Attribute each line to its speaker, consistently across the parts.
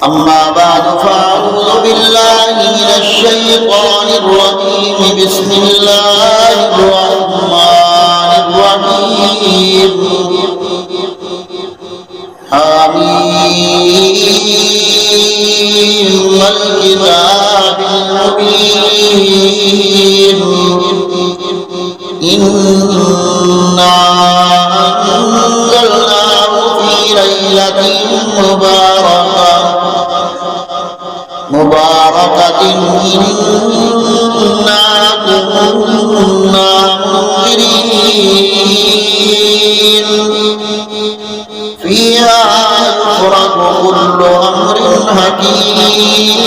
Speaker 1: أما بعد فأعوذ بالله من الشيطان الرجيم بسم الله الرحمن الرحيم حميم والكتاب المبين إنا أنزلناه في ليلة مباركة إنا كنا منذرين فيها يفرق كل أمر حكيم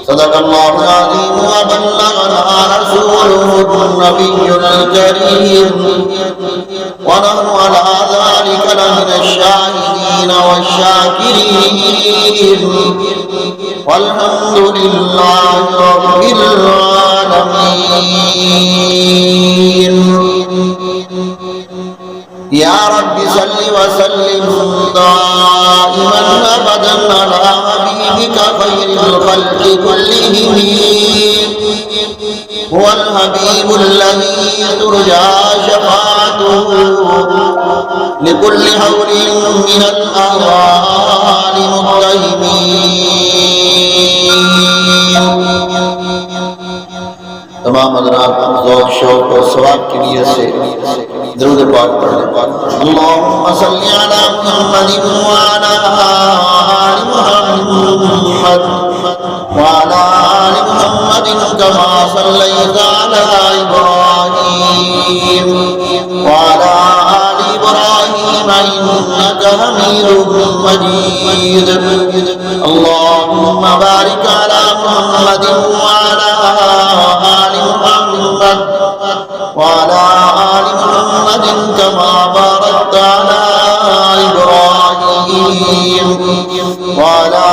Speaker 1: صدق الله العظيم وبلغنا رسوله النبي الكريم ونحن على ذلك لمن الشاهدين والشاكرين والحمد لله رب العالمين. يا رب صل وسلم دائما ابدا على حبيبك خير الخلق كلهم هو الحبيب الذي ترجى شفاعته لكل حول من الأهوال متهمين. تمام حضرات ذوق شوق اور ثواب کی نیت سے درود پاک پڑھیں. اللهم صل على محمد وعلى آل محمد وعلى آل محمد كما صليت على إبراهيم وعلى آل إبراهيم إنك حميد مجيد. اللهم بارك على محمد وعلى آل محمد وعلى آل محمد كما باركت على إبراهيم وعلى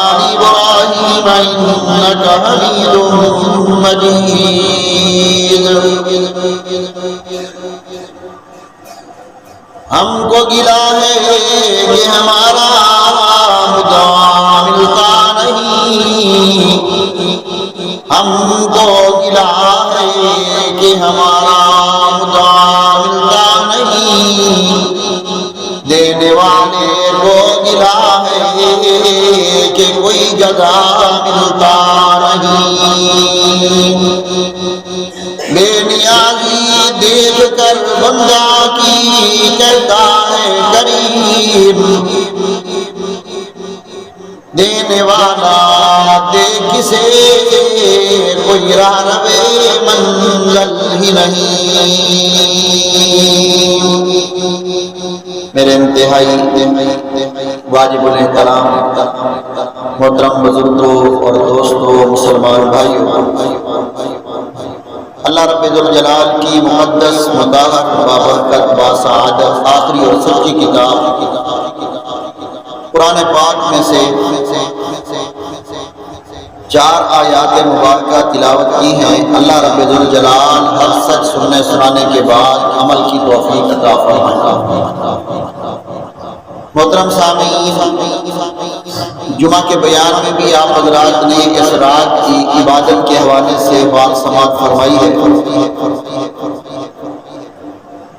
Speaker 1: آل إبراهيم إنك حميد مجيد. ہم کو گلا ہے کہ ہمارا مدعا ملتا نہیں، ہم کو گلا ہے کہ ہمارا مدعا ملتا نہیں، دینے والے کو گلا ہے کہ کوئی جگہ ملتا نہیں. بے نیازی دیکھ کر بندہ کی کہتا ہے کریم، دینے والا دیکھ سے کوئی راہ روے منزل ہی نہیں. میرے انتہائی واجب الاحترام محترم بزرگوں اور دوستوں، مسلمان بھائیوں، اللہ رب ذوالجلال کی مقدس مطہر بابرکت باسعادت آخری اور سچی کتاب قرآن پاک میں سے 4 آیات مبارکہ تلاوت کی ہیں. اللہ رب ذوالجلال ہر سچ سننے سنانے کے بعد عمل کی توفیق عطا فرمائے. محترم سامعین، جمعہ کے بیان میں بھی آپ حضرات نے اس رات کی عبادت کے حوالے سے بات سماعت فرمائی ہے.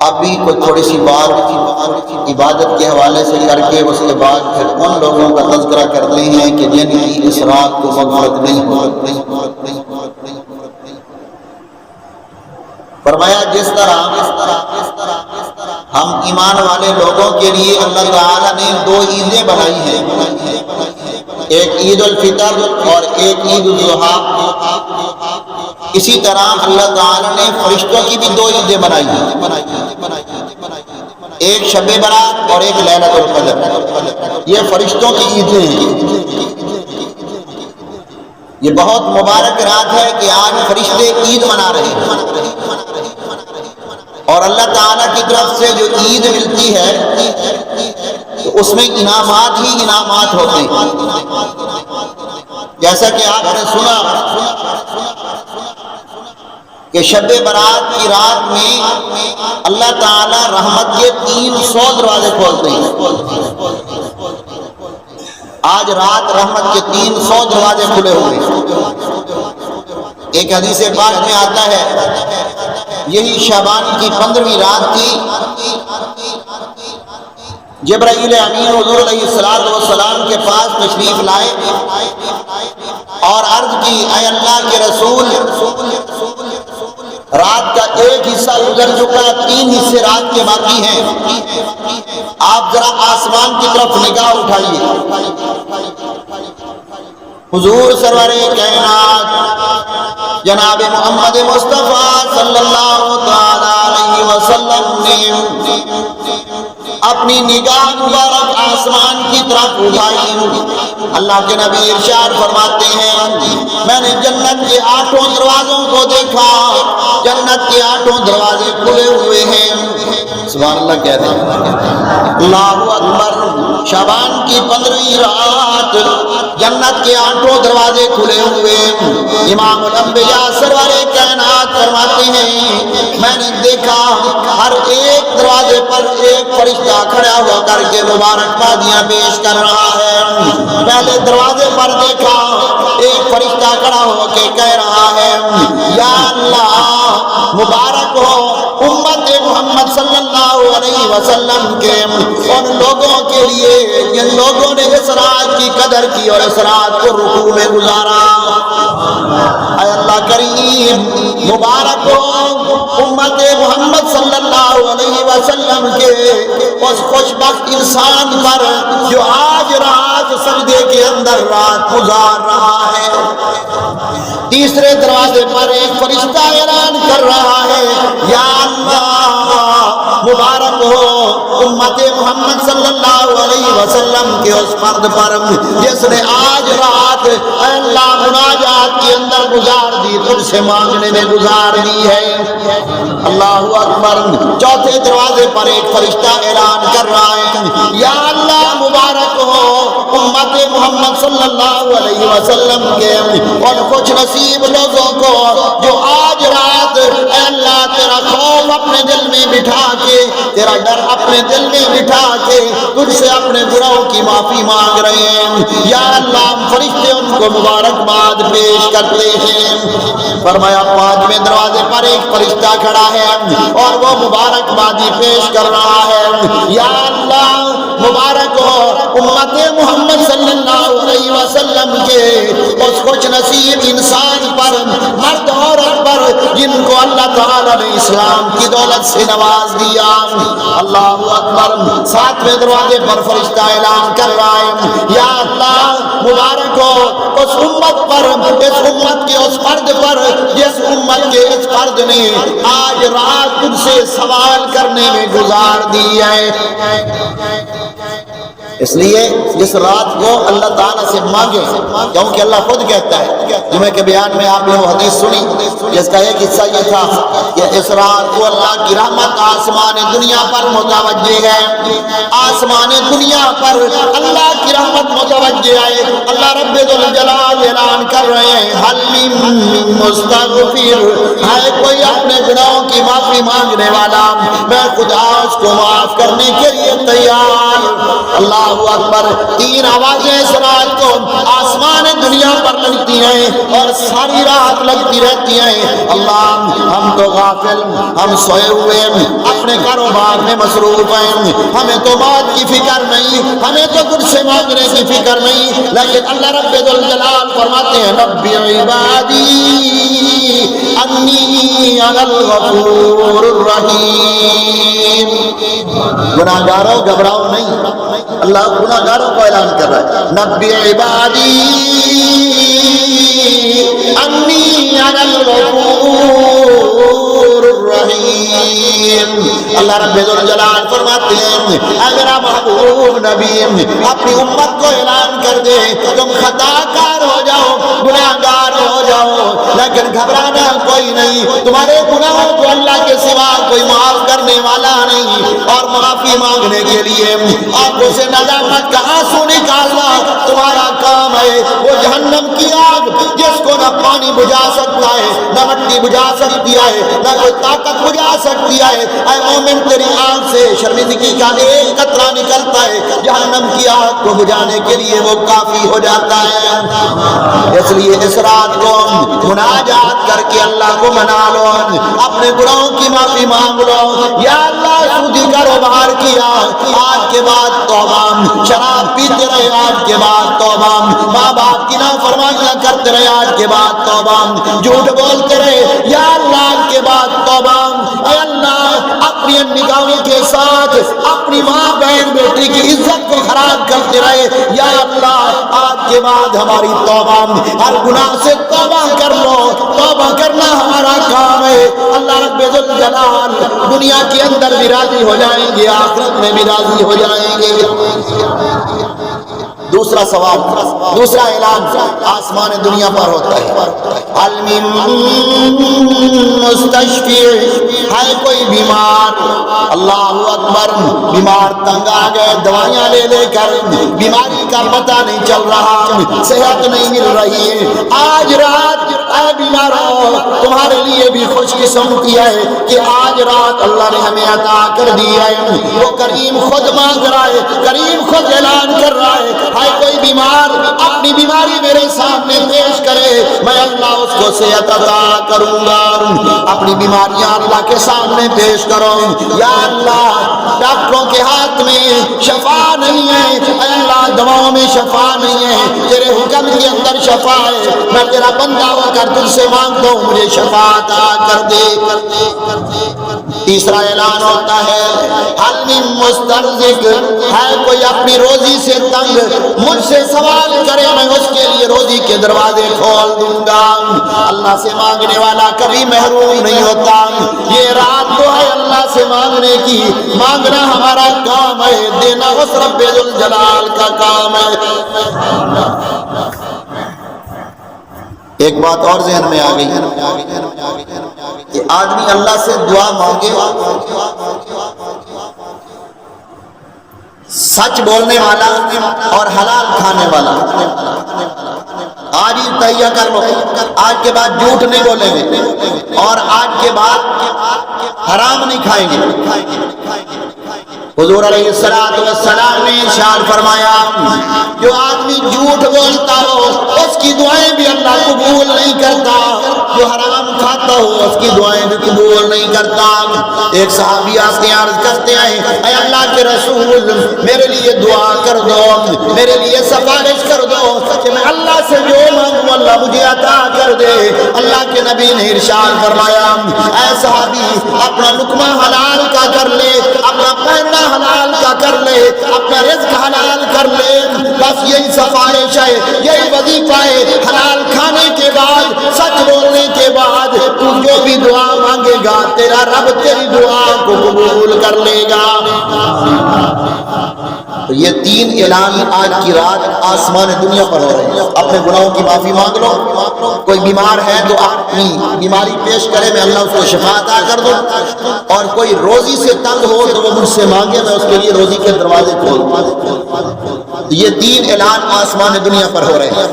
Speaker 1: اب بھی کوئی تھوڑی سی بات عبادت کے حوالے سے کر کے اس کے بعد پھر ان لوگوں کا تذکرہ کرتے ہیں کہ جن کی اس رات کو مغفرت نہیں ہو. فرمایا جس طرح ہم ایمان والے لوگوں کے لیے اللہ تعالیٰ نے 2 عیدیں بنائی ہیں، ایک عید الفطر اور ایک عید الاضحیٰ، اسی طرح اللہ تعالیٰ نے فرشتوں کی بھی 2 عیدیں بنائی ہیں، ایک شب برات اور ایک لیلۃ القدر. یہ فرشتوں کی عیدیں ہیں. یہ بہت مبارک رات ہے کہ آج فرشتے عید منا رہے ہیں، اور اللہ تعالیٰ کی طرف سے جو عید ملتی ہے تو اس میں انعامات ہی انعامات ہوتے ہیں. جیسا کہ آپ نے سنا کہ شب برات کی رات میں اللہ تعالی رحمت کے 300 دروازے کھولتے ہیں۔ آج رات رحمت کے 300 دروازے کھلے ہوئے۔ ایک حدیث پاک میں آتا ہے یہی شعبان کی 15ویں رات تھی، جبرائیل امین حضور علیہ السلام کے پاس تشریف لائے اور عرض کی اے اللہ کے رسول، رات کا ایک حصہ گزر چکا، 3 حصے رات کے باقی ہیں، آپ ذرا آسمان کی طرف نگاہ اٹھائیے۔ حضور سرور کائنات جناب محمد مصطفیٰ صلی اللہ تعالی علیہ وسلم نے اپنی نگاہ مبارک آسمان کی طرف اٹھائی۔ اللہ کے نبی ارشاد فرماتے ہیں میں نے جنت کے 8 دروازوں کو دیکھا، جنت کے 8 دروازے کھلے ہوئے ہیں۔ سبحان اللہ کہتے ہیں، اللہ اکبر۔ شعبان کی 15ویں رات جنت کے 8 دروازے کھلے ہوئے۔ امام الانبیاء سرور کائنات فرماتے ہیں میں نے دیکھا ہر ایک دروازے پر ایک فرشتہ کھڑا ہو کر کے مبارکبادیاں پیش کر رہا ہے۔ پہلے دروازے پر دیکھا ایک فرشتہ کھڑا ہو کے کہہ رہا ہے یا اللہ مبارک ہو امت محمد صلی اللہ علیہ وسلم کے ان لوگوں کے لیے جن لوگوں نے اس رات کی قدر کی اور اس رات کو رکوع میں گزارا۔ اے اللہ کریم مبارک ہو امت محمد صلی اللہ علیہ وسلم کے اس خوش بخت انسان پر جو آج رات سجدے کے اندر رات گزار رہا ہے۔ تیسرے دروازے پر ایک فرشتہ اعلان کر رہا ہے یا اللہ مبارک ہو امت محمد صلی اللہ علیہ وسلم کے اس فرد پر جس نے آج رات اے اللہ مناجات کے اندر گزار دی، تجھ سے مانگنے میں گزار دی ہے۔ اللہ اکبر۔ چوتھے دروازے پر ایک فرشتہ اعلان کر رہا ہے یا اللہ مبارک ہو امت محمد صلی اللہ علیہ وسلم کے ان خوش نصیب لوگوں کو جو آج رات اے اللہ تیرا خوف اپنے دل میں بٹھا کے، تیرا ڈر اپنے دل میں بٹھا کے تجھ سے اپنے گناہوں کی معافی مانگ رہے ہیں۔ یا اللہ فرشتے ان کو مبارکباد پیش کرتے ہیں۔ فرمایا 5ویں دروازے پر ایک فرشتہ کھڑا ہے اور وہ مبارکبادی پیش کر رہا ہے یا اللہ مبارک ہو امت محمد صلی اللہ علیہ وسلم کے اس خوش نصیب انسان پر، مرد عورت پر جن کو اللہ تعالی نے اسلام کی دولت سے نواز دیا۔ اللہ اکبر۔ 7ویں دروازے پر فرشتہ اعلان کر رہا ہے یا اللہ مبارک ہو اس امت پر، اس امت کے اس فرد پر جس امت کے اس فرد نے آج رات تجھ سے سوال کرنے میں گزار دی ہے۔ اس لیے جس رات کو اللہ تعالیٰ سے مانگے، کیونکہ اللہ خود کہتا ہے، جمعہ کے بیان میں آپ نے وہ حدیث سنی جس کا ایک حصہ یہ تھا کہ اس رات کو اللہ کی رحمت آسمان دنیا پر متوجہ ہے، آسمان دنیا پر اللہ کی رحمت متوجہ ہے۔ اللہ رب ذوالجلال اعلان کر رہے ہیں حل من مستغفر، ہے کوئی اپنے گناہوں کی معافی مانگنے والا، میں خدا اس کو معاف کرنے کے لیے تیار۔ اللہ اکبر۔ 3 آوازیں اس رات کو آسمان دنیا پر لگتی ہیں اور ساری رات لگتی رہتی ہیں۔ اللہ ہم تو غافل، ہم سوئے ہوئے اپنے کاروبار میں مصروف ہیں، ہمیں تو موت کی فکر نہیں، ہمیں تو کچھ سے مانگنے کی فکر نہیں، لیکن اللہ رب ذوالجلال فرماتے ہیں نبی عبادی انی انا الغفور الرحیم۔ گناہگاروں گھبراؤ نہیں، اللہ گناہگاروں کو اعلان کر رہا ہے نبی عبادی انی انا الغفور الرحیم۔ اللہ رب ذوالجلال فرماتے ہیں اے میرا محبوب نبی اپنی امت کو اعلان کر دے تم خطا کار ہو جاؤ، گناہگار ہو جاؤ، لیکن گھبرانا کوئی نہیں، تمہارے گناہوں کو اللہ کے سوا کوئی معاف کرنے والا نہیں، اور معافی مانگنے کے لیے آنکھوں سے ندامت کا آنسو نکالنا تمہارا کام ہے۔ وہ جہنم کی آگ جس کو نہ پانی بجھا سکتا ہے، نہ مٹی بجھا سکتی ہے، نہ کوئی طاقت بجھا سکتی ہے، اے مومن تیری آنکھ سے شرمندگی کا ایک قطرہ نکلتا ہے، جہنم کی آگ کو بجھانے کے لیے وہ کافی ہو جاتا ہے۔ اس لیے اس رات کو مناجات کر کے اللہ کو منا لو، اپنے گناہوں کی معافی مانگ لو۔ یا اللہ سودی کاروبار کیا، آج کے بعد توبہ، شراب پیتے رہے آج کے بعد توبہ، ماں باپ کی نافرمانیاں کرتے رہے آج کے بعد توبہ، جھوٹ بولتے رہے یا اللہ آج کے بعد توبہ۔ اے اللہ اپنی نگاہوں کے ساتھ اپنی ماں بہن بیٹی کی عزت کو خراب کرتے رہے یا اللہ آج کے بعد ہماری توبہ، ہر گناہ سے توبہ کر لو۔ توبہ کرنا ہمارا کام ہے، اللہ رب الجلال دنیا کے اندر بھی راضی ہو جائیں گے، آخرت میں بھی راضی ہو جائیں گے۔ دوسرا سوال، دوسرا اعلان آسمان دنیا پر ہوتا ہے، حل من مستشفی، ہے کوئی بیمار؟ اللہ اکبر، بیمار تنگ آ گئے، دوائیاں لے لے کر بیماری کا پتہ نہیں چل رہا، صحت نہیں مل رہی ہے۔ آج رات اے بیماروں تمہارے لیے بھی خوش قسمتی ہے کہ آج رات اللہ نے ہمیں عطا کر دی ہے۔ وہ کریم خود مانگ رہا ہے، کریم خود اعلان کر رہا ہے کوئی بیمار اپنی بیماری میرے سامنے پیش کرے، میں اللہ اس کو صحت عطا کروں گا۔ اپنی بیماریاں اللہ کے سامنے پیش کرو۔ یا اللہ ڈاکٹروں کے ہاتھ میں شفا نہیں ہے، اے اللہ دواؤں میں شفا نہیں ہے، تیرے حکم کے اندر شفا ہے، میں تیرا بندہ ہو کر تجھ سے مانگتا ہوں مجھے شفا عطا کر دے۔ تیسرا اعلان ہوتا ہے، حل من مسترزق، ہے کوئی اپنی روزی سے تنگ، مجھ سے سوال کرے میں اس کے لیے روزی کے دروازے کھول دوں گا۔ اللہ سے مانگنے والا کبھی محروم نہیں ہوتا۔ یہ رات تو ہے اللہ سے مانگنے کی، مانگنا ہمارا کام ہے، دینا اس رب الجلال کا کام ہے۔ ایک بات اور ذہن میں آ گئی کہ آدمی اللہ سے دعا مانگے، سچ بولنے والا اور حلال کھانے والا، آج ہی تہیہ کر لو، آج کے بعد جھوٹ نہیں بولیں گے اور آج کے بعد حرام نہیں کھائیں گے۔ حضور علیہ السلام نے ارشاد فرمایا جو آدمی جھوٹ بولتا ہو اس کی دعائیں بھی اللہ قبول نہیں کرتا، جو حرام کھاتا ہو اس کی دعائیں بھی قبول نہیں کرتا۔ ایک صحابی آتے ہیں عرض کرتے ہیں اے اللہ کے رسول میرے لیے دعا کر دو، میرے لیے سفارش کر دو کہ میں اللہ سے جو مانگوں اللہ مجھے عطا کر دے۔ اللہ کے نبی نے ارشاد فرمایا اے صحابی اپنا لقمہ حلال کا کر لے، اپنا پہننا حلال کا کر لے، اپنا رزق حلال کر لے، بس یہی سفارش ہے، یہی وظیفہ ہے۔ حلال کھانے کے بعد، سچ بولنے کے بعد تو جو بھی دعا مانگے گا تیرا رب تیری دعا کو قبول کر لے گا۔ یہ تین اعلان آج کی رات آسمان دنیا پر ہو رہے ہیں۔ اپنے گناہوں کی معافی مانگ لو، کوئی بیمار ہے تو اپنی بیماری پیش کرے میں اللہ اس کو شفا عطا کر دوں، اور کوئی روزی سے تنگ ہو تو وہ مجھ سے مانگے میں اس کے لیے روزی کے دروازے کھول دوں۔ یہ تین اعلان آسمان دنیا پر ہو رہے ہیں۔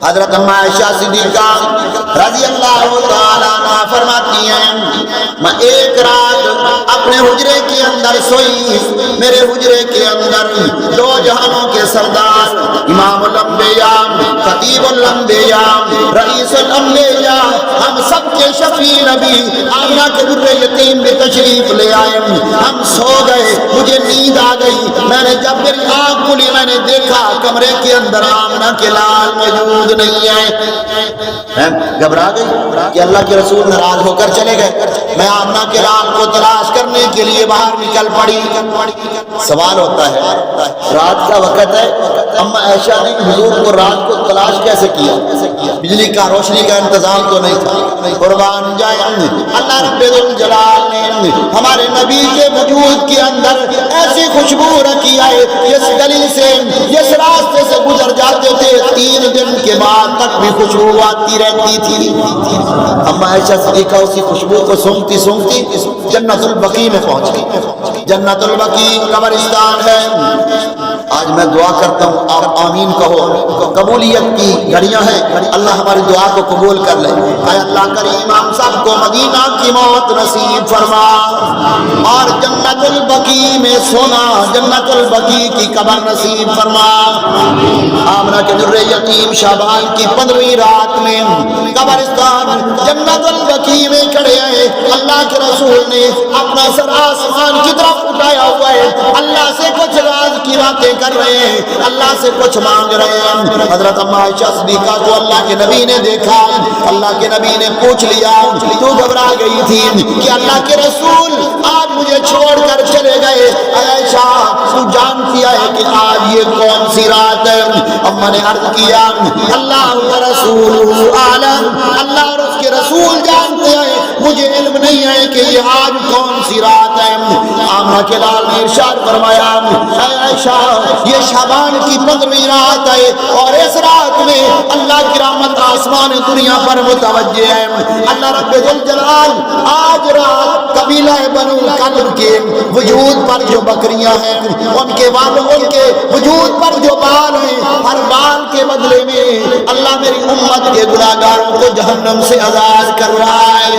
Speaker 1: حضرت اما عائشہ صدیقہ رضی اللہ تعالیٰ عنہا فرماتی ہیں میں ایک رات اپنے حجرے کے اندر سوئی، میرے حجرے کے اندر دو جہانوں کے سردار امام الانبیاء خطیب الانبیاء رئیس الانبیاء ہم سب کے شفیع نبی آمنہ کے در یتیم بھی تشریف لے آئے، ہم سو گئے، مجھے نیند آ گئی، میں نے جب میری آنکھ کھلی میں نے دیکھا کمرے کے اندر آمنہ کے لال موجود نہیں ہے۔ گھبرا گئی کہ اللہ کے رسول ناراض ہو کر چلے گئے۔ میں آمنہ کے لال کو تلاش کرنے کے لیے باہر نکل پڑی۔ سوال ہوتا ہے رات کا وقت ہے، اما عائشہ نے حضور کو رات کو تلاش کیسے کیا؟ بجلی کا روشنی کا انتظام تو نہیں تھا۔ قربان جائیں اللہ رب الجلال نے ہمارے نبی کے وجود کے اندر ایسی خوشبو رکھی ہے، اس گلی سے اس راستے سے گزر جاتے تھے 3 دن کے بعد تک بھی خوشبو آتی رہتی تھی۔ اما عائشہ صدیقہ اسی خوشبو کو سونگتی سونگتی جنت البقیع میں پہنچ گئی۔ جنت البقیع قبرستان ہے۔ آج میں دعا کرتا ہوں، آپ آمین کہو۔ قبولیت کی گھڑیاں ہیں، اللہ ہماری دعا کو قبول کر لے۔ اے اللہ کریم ہم سب کو مدینہ کی موت نصیب فرما اور جنت البقیع میں سونا، جنت البقیع کی قبر نصیب فرما۔ آمنہ کے در یتیم شعبان کی 15ویں رات میں قبرستان جنت البقیع میں کھڑے ہیں۔ اللہ کے رسول نے اپنا سر آسمان کی طرف اٹھایا ہوا ہے، اللہ سے کچھ راز کی باتیں کر رہے ہیں، اللہ سے کچھ مانگ رہے ہیں۔ حضرت اما عائشہ صدیقہ کو اللہ کے نبی نے دیکھا، اللہ کے نبی نے پوچھ لیا تو گھبرا گئی تھی کہ اللہ کے رسول آج مجھے چھوڑ کر چلے گئے، عائشہ تو جانتی ہے کہ آج یہ کون سی رات ہے؟ اما نے عرض کیا اللہ و رسول عالم، اللہ اور اس کے رسول جانتے ہیں، مجھے علم نہیں ہے کہ یہ آج کون سی رات ہے۔ آمنہ کے لال نے ارشاد فرمایا اے عائشہ یہ شعبان کی 15ویں رات ہے اور اس رات میں اللہ کی رحمت آسمان دنیا پر متوجہ ہے۔ اللہ رب الجلال آج رات قبیلہ بنو کلب کے وجود پر جو بکریاں ہیں، ان کے والوں کے وجود پر جو بال ہیں، ہر بال کے بدلے میں اللہ میری امت کے گناہگاروں کو جہنم سے آزاد کر رہا ہے۔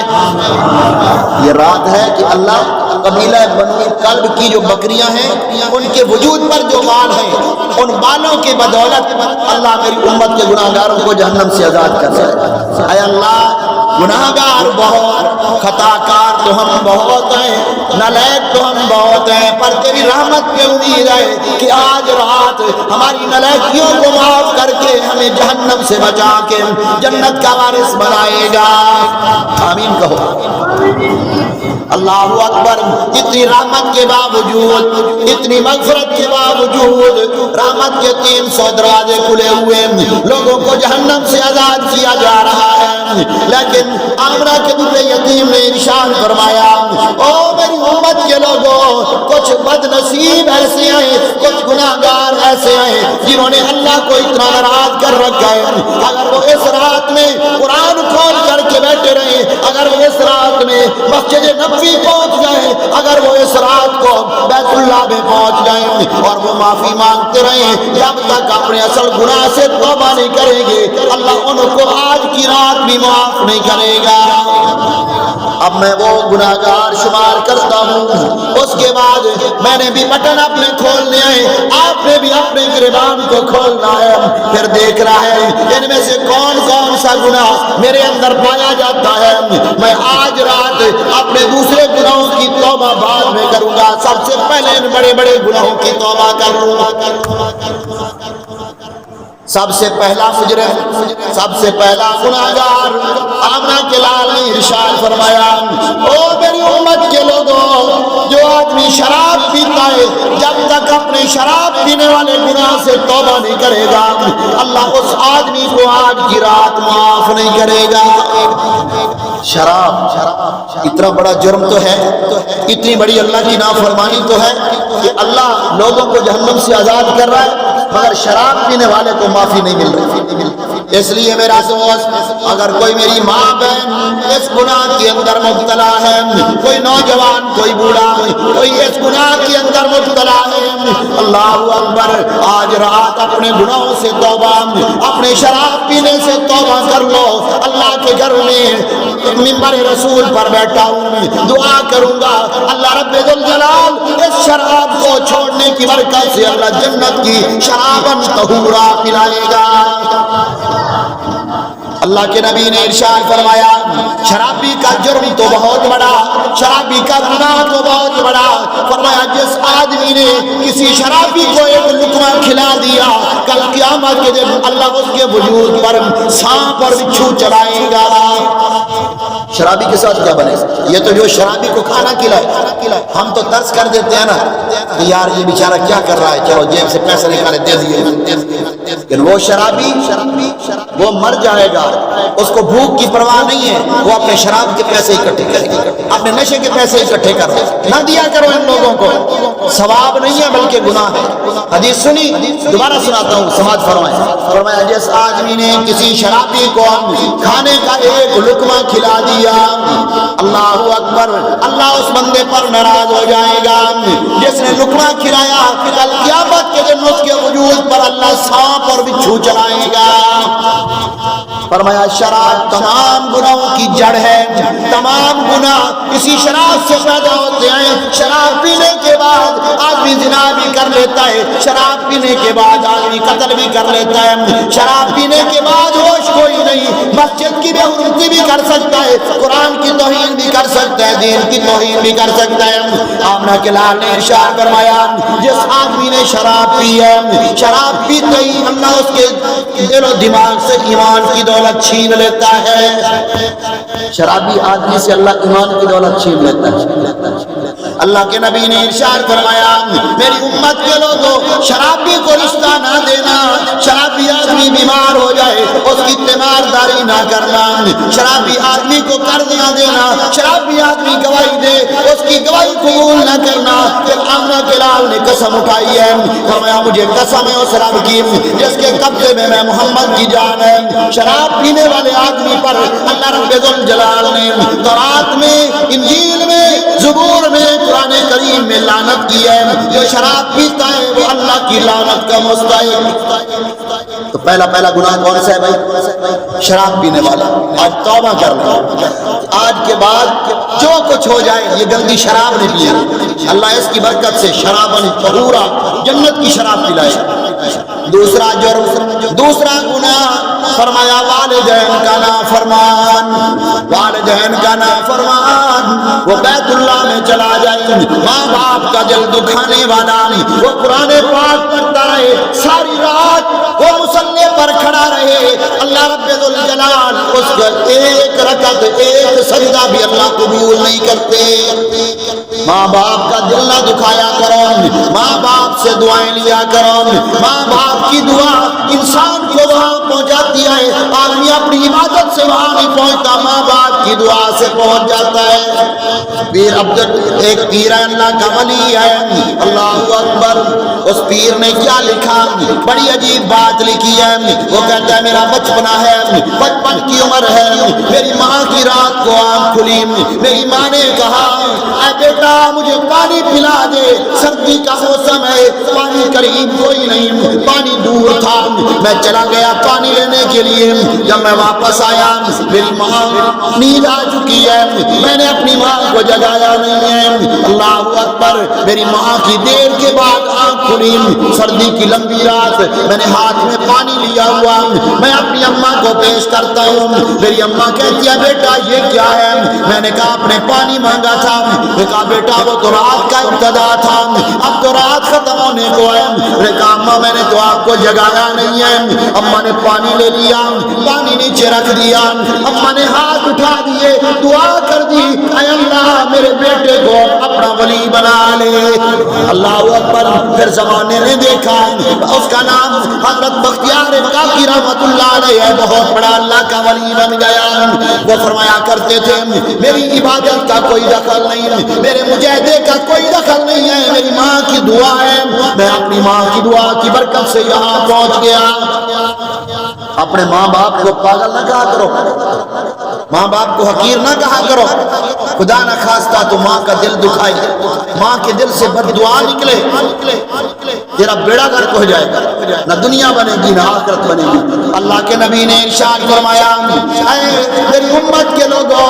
Speaker 1: یہ رات ہے کہ اللہ قبیلہ بنو کلب کی جو بکریاں ہیں ان کے وجود پر جو بال ہیں، ان بالوں کی بدولت اللہ میری امت کے گناہگاروں کو جہنم سے آزاد کر رہا ہے۔ اے اللہ گناہگار بہت، خطا کار تو ہم بہت ہیں، نالائق تو ہم بہت ہیں، پر تیری رحمت پہ امید ہے کہ آج رات ہماری نالائکیوں کو معاف کر کے ہمیں جہنم سے بچا کے جنت کا وارث بنائے گا۔ آمین کہو۔ اللہ اکبر۔ اتنی رحمت کے باوجود، اتنی مغفرت کے باوجود رحمت کے 300 دروازے کھلے ہوئے، لوگوں کو جہنم سے آزاد کیا جا رہا ہے، لیکن آمنہ کے در یتیم نے ارشاد فرمایا او میری امت کے لوگوں، کچھ بد نصیب ایسے ہیں، کچھ گناہگار ایسے ہیں جنہوں نے اللہ کو اتنا ناراض کر رکھا ہے، اگر وہ اس رات میں قرآن کھول کر کے بیٹھے رہے، اگر وہ اس رات میں مسجد نبوی پہنچ جائیں، اگر وہ اس رات کو بیت اللہ میں پہنچ جائیں اور وہ معافی مانگتے رہیں جب تک اپنے اصل گناہ سے توبہ نہیں کریں گے، اللہ ان کو آج کی رات بھی معاف نہیں کرے گا۔ اب میں وہ گناہگار شمار کرتا ہوں، اس کے بعد میں نے بھی بٹن اپنے کھولنے ہیں، آپ نے بھی اپنے گریبان کو کھولنا ہے، پھر دیکھ رہا ہے ان میں سے کون کون سا گناہ میرے اندر پایا جاتا ہے۔ میں آج رات اپنے دوسرے گناہوں کی توبہ بعد میں کروں گا، سب سے پہلے ان بڑے بڑے گناہوں کی توبہ کروں گا۔ سب سے پہلا مجرم، سب سے پہلا گناہگار آمنہ کے لال نے ارشاد فرمایا او میری امت کے لوگوں، جو آدمی شراب پیتا ہے جب تک اپنے شراب پینے والے گناہ سے توبہ نہیں کرے گا، اللہ اس آدمی کو آج کی رات معاف نہیں کرے گا۔ شراب اتنا بڑا جرم تو ہے، اتنی بڑی اللہ کی نافرمانی تو ہے کہ اللہ لوگوں کو جہنم سے آزاد کر رہا ہے، مگر شراب پینے والے کو معافی نہیں مل رہی۔ اس لیے میرا دوست، اگر کوئی میری ماں بہن اس گناہ کے اندر مبتلا ہے، کوئی نوجوان، کوئی بوڑھا، کوئی اس گناہ کے اندر مبتلا ہے، اللہ اکبر، آج رات اپنے گناہوں سے توبہ، اپنے شراب پینے سے توبہ کر لو۔ اللہ کے گھر میں منبر رسول پر بیٹھا ہوں، دعا کروں گا اللہ رب الجلال اس شراب کو چھوڑنے کی برکت سے اللہ جنت کی شرابن طہورا پلائے گا۔ اللہ کے نبی نے ارشاد فرمایا شرابی کا جرم تو بہت بڑا، شرابی کا گناہ تو بہت بڑا، فرمایا جس آدمی نے کسی شرابی کو ایک لقمہ کھلا دیا، کل قیامت کے دن اللہ اس کے وجود پر سانپ اور بچھو چلائے گا۔ شرابی کے ساتھ کیا بنے؟ یہ تو جو شرابی کو کھانا کھلائے، ہم تو ترس کر دیتے ہیں نا کہ یار یہ بیچارہ کیا کر رہا ہے، چلو جیب سے پیسے نکالے دے دیے، لیکن وہ شرابی وہ مر جائے گا، اس کو بھوک کی پرواہ نہیں ہے، وہ اپنے شراب کے پیسے اکٹھے کرے گا، اپنے نشے کے پیسے اکٹھے کرو، نہ دیا کرو ان لوگوں کو، ثواب نہیں ہے بلکہ گناہ ہے۔ حدیث سنی، دوبارہ سناتا ہوں، سماعت فرمائیں۔ فرمایا جس آدمی نے کسی شرابی کو کھانے کا ایک لقمہ کھلا دیا، اللہ اکبر، اللہ اس بندے پر ناراض ہو جائے گا۔ جس نے لقمہ کھلایا، کل قیامت کے دن اس کے وجود پر اللہ سانپ اور بچھو چلائے گا۔ فرمایا شراب تمام گناہوں کی جڑ ہے، تمام گناہ اسی شراب سے پیدا ہوتے ہیں۔ شراب پینے کے بعد آدمی زنا بھی کر لیتا ہے، شراب پینے کے بعد آدمی قتل بھی کر لیتا ہے، شراب پینے کے بعد ہوش کوئی نہیں، مسجد کی بے حرمتی بھی کر سکتا ہے، قرآن کی توہین بھی کر سکتا ہے، دین کی توہین بھی کر سکتا ہے۔ آمنہ کے لال نے ارشاد فرمایا جس آدمی نے شراب پی ہے، شراب پیتے ہی اللہ اس کے دل و دماغ سے ایمان کی دولت چھین لیتا ہے۔ شرابی آدمی سے اللہ ایمان کی دولت چھین لیتا ہے۔ اللہ کے نبی نے ارشاد فرمایا میری امت کے لوگوں شرابی کو رشتہ نہ دینا، شرابی آدمی بیمار ہو جائے اس کی تیمارداری نہ کرنا، شرابی آدمی کو قرض نہ دینا، شرابی آدمی گواہی دے اس کی گواہی قبول نہ کرنا۔ پھر آمنہ کے لال نے قسم اٹھائی ہے، فرمایا مجھے قسم ہے اس رب کی جس کے قبضے میں محمد کی جان ہے، شراب پینے والے آدمی پر اللہ رب ذوالجلال نے تورات میں، انجیل میں، زبور میں، قرآن کریم میں لعنت کی ہے۔ جو شراب پیتا ہے وہ اللہ کی لعنت کا مستحق۔ تو پہلا گناہ کون سا ہے بھائی؟ شراب پینے والا۔ آج توبہ کر لو، آج کے بعد جو کچھ ہو جائے یہ گندی شراب نہیں پیے، اللہ اس کی برکت سے شرابن طہورا جنت کی شراب پلائے۔ دوسرا جرم، دوسرا گناہ، فرمایا والدین کا نافرمان، والدین کا نافرمان، وہ بیت اللہ میں چلا جائے، ماں باپ کا دل دکھانے والا، وہ قرآن پاک پڑھتا رہے ساری رات، وہ مصلی پر کھڑا رہے، اللہ رب ذوالجلال اس کا ایک رکعت ایک سجدہ بھی اللہ قبول نہیں کرتے۔ ماں باپ کا دل نہ دکھایا کرو، ماں باپ سے دعائیں لیا کرو، ماں باپ کی دعا انسان کو وہاں پہنچاتی ہے، آدمی اپنی عبادت سے وہاں نہیں پہنچتا، ماں باپ کی دعا سے پہنچ جاتا ہے۔ پیر عبد ایک پیر اللہ کا ولی ہے، اللہ اکبر، اس پیر نے کیا لکھا، بڑی عجیب بات لکھی ہے، وہ کہتا ہے میرا بچپنا ہے، بچپن کی عمر ہے، میری ماں کی رات کو آنکھ کھلی، میری ماں نے کہا اے بیٹا مجھے پانی پلا دے، سردی کا موسم ہے، پانی قریب کوئی نہیں، پانی دور تھا، میں چلا گیا پانی لینے کے لیے، جب میں واپس آیا میری ماں نیند آ چکی ہے، میں نے اپنی ماں کو جگایا نہیں ہے، اللہ اکبر، میری ماں کی دیر کے بعد آنکھ کھلی، سردی کی لمبی رات، میں نے ہاتھ میں پانی لیا ہوا، میں اپنی اماں کو پیش کرتا ہوں، میری اماں کہتی ہے بیٹا یہ کیا ہے، میں نے کہا آپ نے پانی مانگا تھا، میں نے کہا بیٹا وہ تو رات کا ابتدا تھا، اب تو رات ختم ہونے کو ہے، میں نے کہا اماں میں نے تو آپ کو جگایا نہیں ہے، اماں نے پانی لے لیا، پانی نیچے رکھ دیا، اماں نے ہاتھ اٹھا دیے، دعا کر دی اے اللہ میرے بیٹے کو اپنا ولی بنا لے، اللہ اکبر۔ پھر زمانے نے دیکھا اس کا نام حضرت بختیار کاکی رحمت اللہ علیہ ہے، بہت بڑا اللہ کا ولی بن گیا، وہ فرمایا کرتے تھے میری عبادت کا کوئی دخل نہیں، میرے مجاہدے کا کوئی دخل نہیں ہے، میری ماں کی دعا ہے، میں اپنی ماں کی دعا کی برکت سے یہاں پہنچ گیا۔ اپنے ماں باپ کو پاگل نہ کہا کرو، ماں باپ کو حقیر نہ کہا کرو، خدا نہ خواستہ تو ماں کا دل دکھائی، ماں کے دل سے بد دعا نکلے، تیرا بیڑا گرک ہو جائے گا، نہ دنیا بنے گی نہ آخرت بنے گی۔ اللہ کے نبی نے ارشاد فرمایا اے میری امت کے لوگوں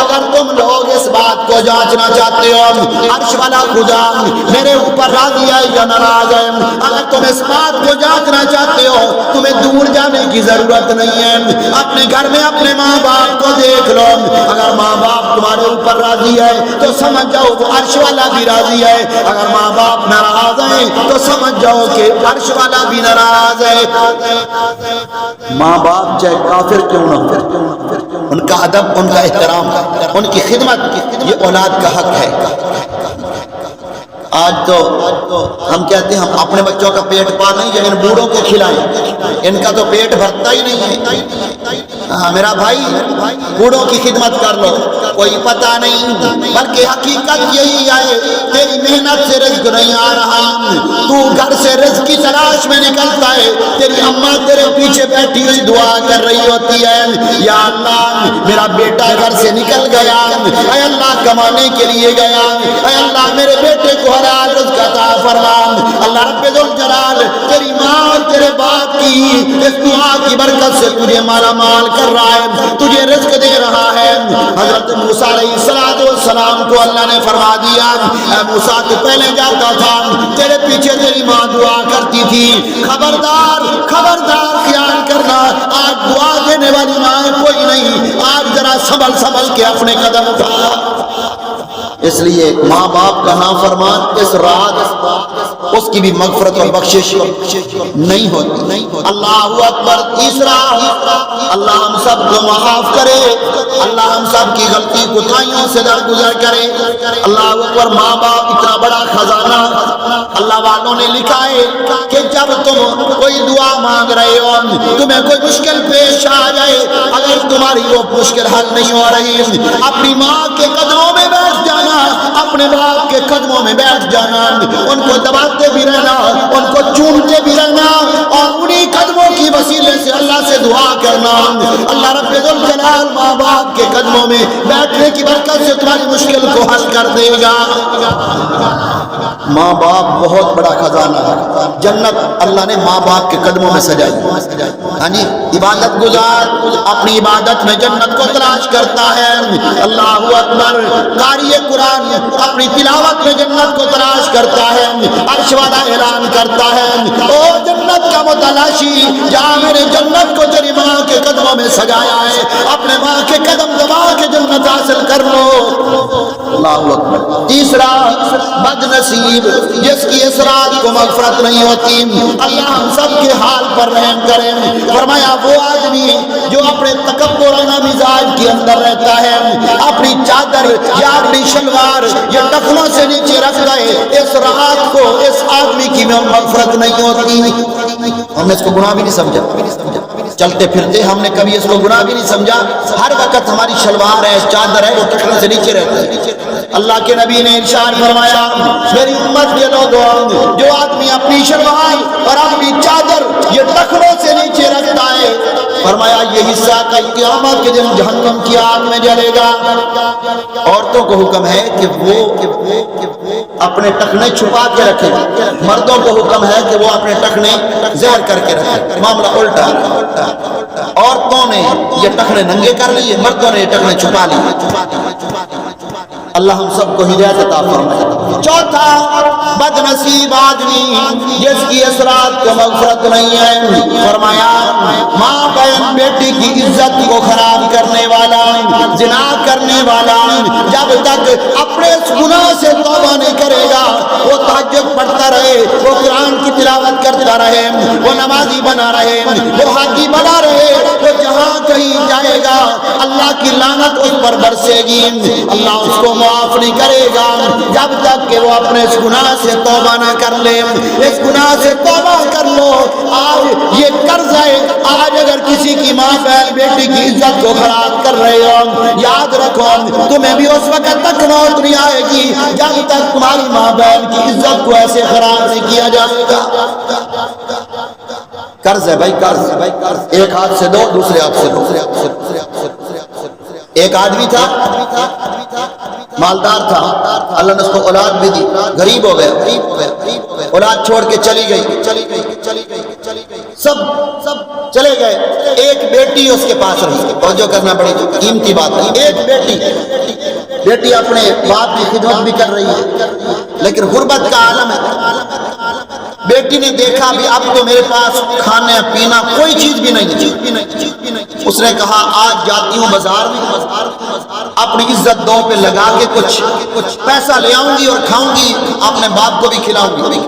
Speaker 1: اگر تم لوگ اس بات کو جانچنا چاہتے ہو عرش والا خدا میرے اوپر راضی ہے یا ناراض ہے، اگر تم اس بات کو جانچنا چاہتے ہو تمہیں دور جانے کی ضرورت نہیں ہے، اپنے گھر میں اپنے ماں باپ کو دیکھ لو، اگر ماں باپ تمہارے اوپر راضی ہے تو سمجھ جاؤ وہ عرش والا بھی راضی ہے، اگر ماں باپ ناراض ہیں تو سمجھ جاؤ کہ عرش والا بھی ناراض ہے۔ ماں باپ چاہے کافر کیوں نہ ہو، ان کا ادب، ان کا احترام، ان کی خدمت، یہ اولاد کا حق ہے۔ آج تو ہم کہتے ہیں ہم اپنے بچوں کا پیٹ پالیں لیکن بوڑھوں کو کھلائیں، ان کا تو پیٹ بھرتا ہی نہیں ہے۔ میرا بھائی بوڑھوں کی خدمت کر لو، کوئی پتہ نہیں، بلکہ حقیقت یہی ہے تیری محنت سے رزق نہیں آ رہا، تو گھر سے رزق کی تلاش میں نکلتا ہے، تیری اماں تیرے پیچھے بیٹھی ہوئی دعا کر رہی ہوتی ہے، یا اللہ میرا بیٹا گھر سے نکل گیا، اے اللہ کمانے کے لیے گیا، اے اللہ میرے بیٹے کو حلال رزق عطا فرما۔ اللہ رب ذوالجلال تیری ماں اور تیرے باپ کی اس دعا کی برکت سے تجھے مالا مال کر رہا ہے، تجھے رزق دے رہا ہے۔ حضرت موسیٰ علیہ السلام کو اللہ نے فرما دیا، اے موسیٰ تو پہلے جاتا تھا، تیرے پیچھے تیری ماں دعا کرتی تھی، خبردار خبردار خیال کرنا، آج دعا دینے والی ماں کوئی نہیں، آج ذرا سنبھل کے اپنے قدم اٹھا۔ اس لیے ماں باپ کا نافرمان اس رات اس کی بھی مغفرت اور بخشش نہیں ہوتی۔ اللہ اکبر۔ تیسرا، اللہ ہم سب کو معاف کرے، اللہ ہم سب کی غلطی کوتاہیوں سے درگزر کرے۔ اللہ اکبر۔ ماں باپ اتنا بڑا خزانہ اللہ والوں نے لکھا ہے کہ جب تم کوئی دعا مانگ رہے ہو، تمہیں کوئی مشکل پیش آ جائے، اگر تمہاری وہ مشکل حل نہیں ہو رہی، اپنی ماں کے قدموں میں بیٹھ جانا، اپنے باپ کے قدموں میں بیٹھ جانا، ان کو دباتے بھی رہنا، ان کو چومتے بھی رہنا، اور انہی قدموں کی وسیلے سے اللہ سے دعا کرنا۔ اللہ رب ذوالجلال ماں باپ کے قدموں میں بیٹھنے کی برکت سے تمہاری مشکل کو حل کر دے گا۔ ماں باپ بہت بڑا خزانہ ہے، جنت اللہ نے ماں باپ کے قدموں میں سجائی۔ ہاں جی، عبادت گزار اپنی عبادت میں جنت کو تلاش کرتا ہے۔ اللہ اکبر۔ قاری قرآن اپنی تلاوت میں جنت کو تلاش کرتا ہے، عرش والا اعلان کرتا ہے، او جنت کا متلاشی، جا میرے جنت کو تیری ماں کے قدموں میں سجایا ہے، اپنے ماں کے قدم دبا کے جنت حاصل کر لو۔ اللہ اکبر۔ تیسرا، بد نصیب جس کی اس رات کو مغفرت نہیں ہوتی، اللہ ہم سب کے حال پر رحم کرے۔ فرمایا وہ آدمی جو اپنے تکبرانہ مزاج کے اندر رہتا ہے، اپنی چادر یا اپنی شلوار یا ٹخنوں سے نیچے رکھ گئے، اس رات کو اس آدمی کی مغفرت نہیں ہوتی۔ ہم نے اس کو گناہ بھی نہیں سمجھا، چلتے پھرتے ہم نے کبھی اس کو گناہ بھی نہیں سمجھا، ہر وقت ہماری شلوار ہے، چادر ہے، وہ ٹخنوں سے نیچے رہتا ہے۔ اللہ کے نبی نے ارشاد فرمایا، میری امت کے لوگوں، جو آدمی اپنی شلوار اور اپنی چادر یہ ٹخنوں سے نیچے رکھتا ہے، فرمایا یہ حصہ کل قیامت کے دن جہنم کی آگ میں جلے گا۔ عورتوں کو حکم ہے کہ وہ اپنے ٹخنے چھپا کے رکھیں، مردوں کو حکم ہے کہ وہ اپنے ٹخنے ظاہر کر کے رکھیں۔ معاملہ الٹا، عورتوں نے یہ ٹخنے ننگے کر لیے، مردوں نے یہ ٹخنے چھپا لیے۔ اللہ ہم سب کو ہدایت عطا فرمائے۔ چوتھا، بد نصیب آدمی جس کی اس رات کو مغفرت نہیں ہے، فرمایا ماں بہن بیٹی کی عزت کو خراب کرنے والا، زنا کرنے والا، جب تک اپنے اس گناہ سے توبہ نہیں کرے گا، وہ تہجد پڑھتا رہے، وہ قرآن کی تلاوت کرتا رہے، وہ نمازی بنا رہے، وہ حاجی بنا رہے، وہ جہاں کہیں جائے گا اللہ کی لعنت اس پر برسے گی، اللہ اس کو معاف نہیں کرے گا جب تک کہ وہ اپنے اس گناہ سے توبہ نہ کر لے۔ اس گناہ سے توبہ کر لو۔ آج یہ قرض ہے، آج اگر کسی کی ماں بہن بیٹی کی عزت کو خراب کر رہے ہو، یاد رکھو تمہیں بھی اس وقت تک موت نہیں آئے گی جب تک تمہاری ماں بہن کی عزت کو ایسے خراب نہیں کیا جائے گا۔ قرض ہے بھائی، قرض ہے بھائی، ایک ہاتھ سے دو، دوسرے ہاتھ سے دو۔ ایک آدمی تھا، مالدار تھا، اللہ نے اس کو اولاد بھی دی، غریب ہو گیا، اولاد چھوڑ کے چلی گئی، سب چلے گئے، ایک بیٹی اس کے پاس رہی۔ توجہ کرنا بڑی قیمتی بات ہے، ایک بیٹی اپنے باپ کی خدمت بھی کر رہی ہے، لیکن غربت کا عالم ہے۔ بیٹی نے دیکھا بھی اب تو میرے پاس کھانا پینا کوئی چیز بھی نہیں ہے، اس نے کہا آج جاتی ہوں بازار میں، اپنی عزت دو پہ لگا کے کچھ پیسہ لے آؤں گی اور کھاؤں گی، اپنے باپ کو بھی کھلاؤں گی۔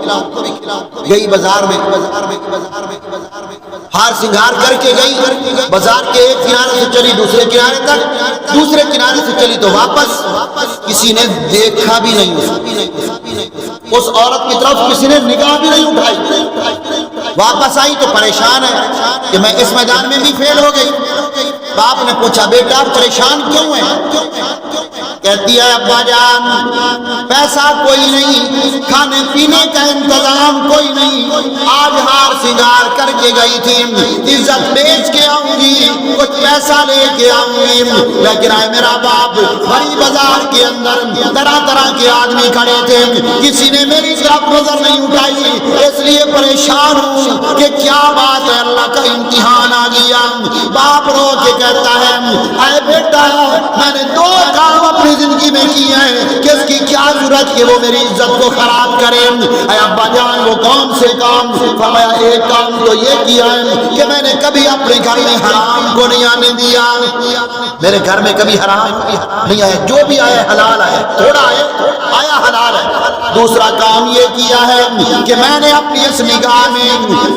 Speaker 1: گئی بازار میں، ہار سنگار کر کے گئی، بازار کے ایک کنارے سے چلی دوسرے کنارے تک، دوسرے کنارے سے چلی تو واپس، کسی نے دیکھا بھی نہیں اس عورت کی طرف، کسی نے نگاہ بھی نہیں اٹھائی۔ واپس آئی تو پریشان ہے کہ میں اس میدان میں بھی فیل ہو گئی۔ باپ نے پوچھا بیٹا پریشان کیوں ہے؟ کہتی ہے ابا جان پیسہ کوئی نہیں، کھانے پینے کا انتظام کوئی نہیں، آج ہار سنگار کر کے گئی تھی، عزت بیچ کے آؤں گی، کچھ پیسہ لے کے آؤں گی، لیکن آئے میرا باپ بڑی بازار کے اندر طرح طرح کے آدمی کھڑے تھے، کسی نے میری طرف نظر نہیں اٹھائی، اس لیے پریشان ہوں کہ کیا بات ہے، اللہ کا امتحان آ گیا۔ باپ رو کے کہتا ہے اے بیٹا میں نے 2 کام اپنی زندگی میں کیے ہیں کہ اس کی کیا ضرورت کہ وہ میری عزت کو خراب کرے۔ اے ابا جان وہ کون سے کام؟ فرمایا ایک کام تو یہ کیا ہے کہ میں نے کبھی اپنے گھر میں حرام کو نہیں آنے دیا، میرے گھر میں کبھی حرام نہیں آیا، جو بھی آیا حلال آیا، تھوڑا آیا حلال ہے۔ دوسرا کام یہ کیا ہے کہ میں نے اپنی اس نگاہ میں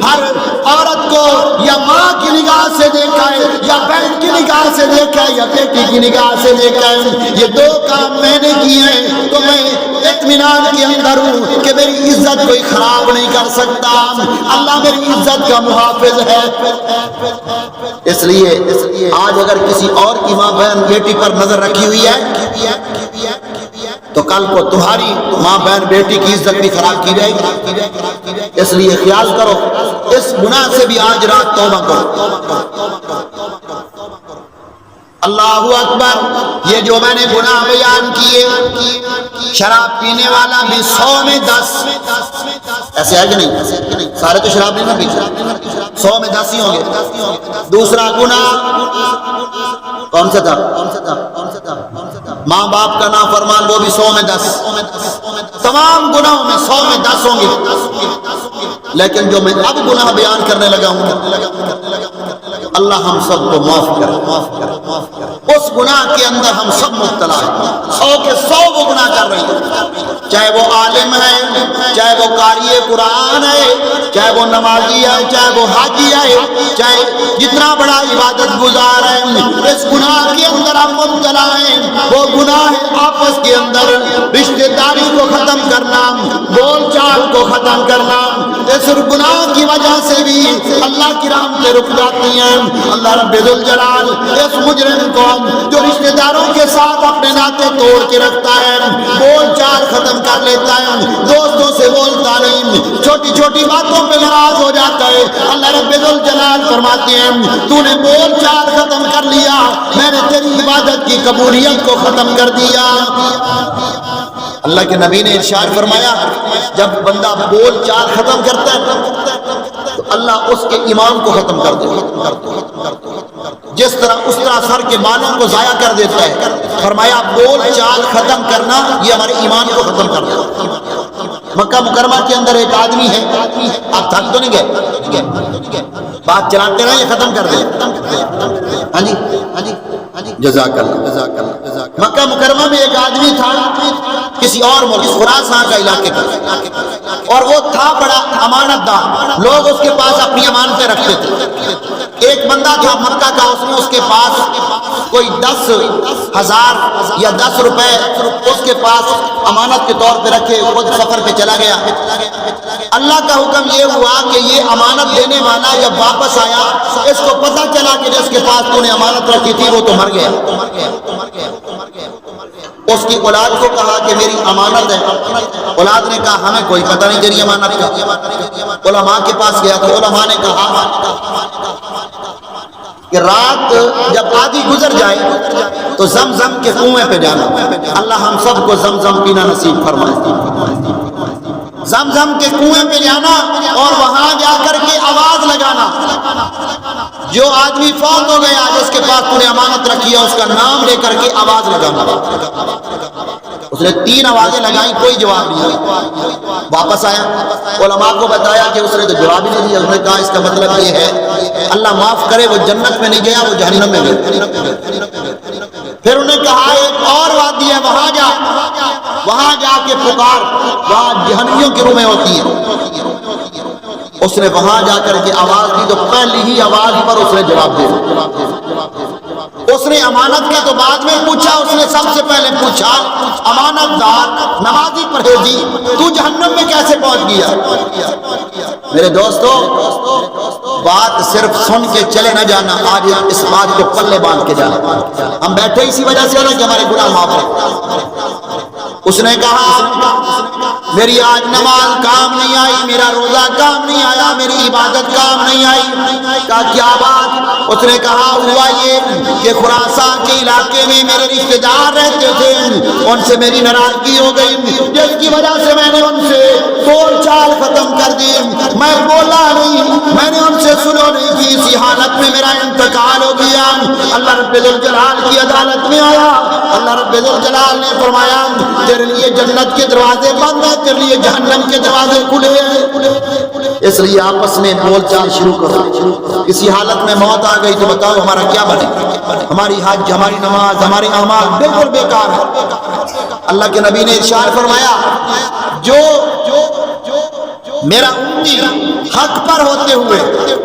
Speaker 1: ہر عورت کو یا ماں کی نگاہ سے دیکھا ہے، یا بہن کی نگاہ سے دیکھا ہے، یا بیٹی کی نگاہ سے دیکھا ہے، یہ 2 کام میں نے کیے ہیں تو میں اطمینان کے اندر ہوں کہ میری عزت کوئی خراب نہیں کر سکتا، اللہ میری عزت کا محافظ ہے۔ اس لیے آج اگر کسی اور کی ماں بہن بیٹی پر نظر رکھی ہوئی ہے تو کل کو تمہاری ماں بہن بیٹی کی عزت بھی خراب کی جائے گی۔ اس لیے خیال کرو، اس گناہ سے بھی آج رات توبہ کرو۔ اللہ اکبر، یہ جو میں نے گناہ بیان کیے، شراب پینے والا بھی 100 میں 10، ایسے ہے کہ نہیں؟ سارے تو شراب نہیں پیتے، 100 میں 10 ہی ہوں گے۔ دوسرا گناہ کون سا تھا؟ ماں باپ کا نافرمان، وہ بھی 100 میں 10۔ تمام گناہوں میں 100 میں 10 ہوں گے، لیکن جو میں اب گناہ بیان کرنے لگا ہوں اللہ ہم سب کو معاف کرے۔ اس گناہ کے اندر ہم سب مبتلا ہیں، 100 کے 100 وہ گناہ کر رہے ہیں، چاہے وہ عالم ہے، چاہے وہ قاری قرآن ہے، چاہے وہ نمازی ہے، چاہے وہ حاجی ہے، چاہے جتنا بڑا عبادت گزار ہے، اس گناہ کے اندر ہم مبتلا ہیں۔ وہ گناہ ہے آپس کے اندر رشتہ داری کو ختم کرنا، بول چال کو ختم کرنا۔ اس گناہ کی وجہ سے بھی اللہ کی رحمتیں رک جاتی ہیں۔ اللہ رب الجلال اس مجرم کو جو رشتہ داروں کے ساتھ اپنے ناطے توڑ کے رکھتا ہے، بول چال ختم کر لیتا ہے، دوستوں سے بولتا نہیں، چھوٹی چھوٹی باتوں پہ ناراض ہو جاتا ہے، اللہ رب الجلال فرماتے ہیں تو نے بول چال ختم کر لیا، میں نے تیری عبادت کی قبولیت کو ختم کر دیا۔ اللہ کے نبی نے ارشاد فرمایا جب بندہ بول چال ختم کرتا ہے تو اللہ اس کے ایمان کو ختم کر دیتا ہے، جس طرح اس طرح سر کے بالوں کو ضائع کر دیتا ہے۔ فرمایا بول چال ختم کرنا یہ ہمارے ایمان کو ختم کر دیتا ہے۔ مکہ مکرمہ کے اندر ایک آدمی ہے، آپ تھک تو نہیں گئے؟ بات چلاتے رہے، یہ ختم کر دیں۔ ہاں جی جزاک اللہ۔ مکہ مکرمہ میں ایک آدمی تھا کسی اور ملک خراسان کا علاقے کا، اور وہ تھا بڑا امانت دار، لوگ اس کے پاس اپنی امانتیں رکھتے تھے۔ ایک بندہ تھا مکہ کا، اس نے اس کے پاس کوئی 10,000 یا 10 روپے اس کے پاس امانت کے طور پہ رکھے، خود سفر پہ چلا گیا۔ اللہ کا حکم یہ ہوا کہ یہ امانت دینے والا جب واپس آیا، اس کو پتہ چلا کہ جس کے پاس تو نے امانت رکھی تھی وہ تو مر گیا۔ اس کی اولاد کو کہا کہ میری امانت ہے، اولاد نے کہا ہمیں کوئی پتہ نہیں تیری امانت کا۔ علماء کے پاس گیا تو علماء نے کہا کہ رات جب آدھی گزر جائے تو زمزم کے کنویں پہ جانا، اللہ ہم سب کو زمزم پینا نصیب فرمائے۔ زمزم کے کنویں پہ جانا اور وہاں جا کر کے آواز لگانا، جو آدمی فوت ہو گیا جس کے پاس تو نے امانت رکھی ہے اس کا نام لے کر کے آواز لگانا۔ اس نے 3 آوازیں لگائیں، کوئی جواب نہیں آیا۔ واپس آیا، علماء کو بتایا کہ اس نے تو جواب ہی نہیں دیا۔ انہوں نے کہا اس کا مطلب یہ ہے اللہ معاف کرے وہ جنت میں نہیں گیا، وہ جہنم میں گیا۔ پھر انہیں کہا ایک اور وادی ہے وہاں جا کے پکار، وہاں جہنمیوں کی رومیں ہوتی ہیں۔ اس نے وہاں جا کر کے آواز دی تو پہلی ہی آواز پر اس نے جواب دیا۔ اس نے امانت کا تو بعد میں پوچھا، اس نے سب سے پہلے پوچھا امانت دار نمازی پرہیزی تو جہنم میں کیسے پہنچ گیا؟ میرے دوستو، بات صرف سن کے چلے نہ جانا، آج اس بات کو پلے باندھ کے جانا۔ ہم بیٹھے اسی وجہ سے کہ ہمارے گناہ معاف ہو۔ اس نے کہا میری آج نماز کام نہیں آئی، میرا روزہ کام نہیں آیا، میری عبادت کام نہیں آئی۔ کہا کیا بات؟ اس نے کہا ہوا یہ کہ خراسان کے علاقے میں میرے رشتہ دار رہتے تھے، ان سے میری ناراضگی ہو گئی، جس کی وجہ سے میں نے ان سے بول چال ختم کر دی، میں بولا نہیں، میں نے ان سے سلو نہیں کی، اسی حالت میں میرا انتقال ہو گیا۔ اللہ رب الجلال کی عدالت میں آیا، اللہ رب الجلال نے فرمایا تیرے لیے جنت کے دروازے بند ہیں، تیرے لیے جہنم کے دروازے کھلے ہیں، اس لیے آپس میں بول چال شروع کرو۔ اسی حالت میں موت آ گئی تو بتاؤ ہمارا کیا بنے؟ ہماری حج، ہماری نماز، ہمارے اعمال بالکل بیکار ہے۔ اللہ کے نبی نے ارشاد فرمایا جو میرا امتی حق پر ہوتے ہوئے،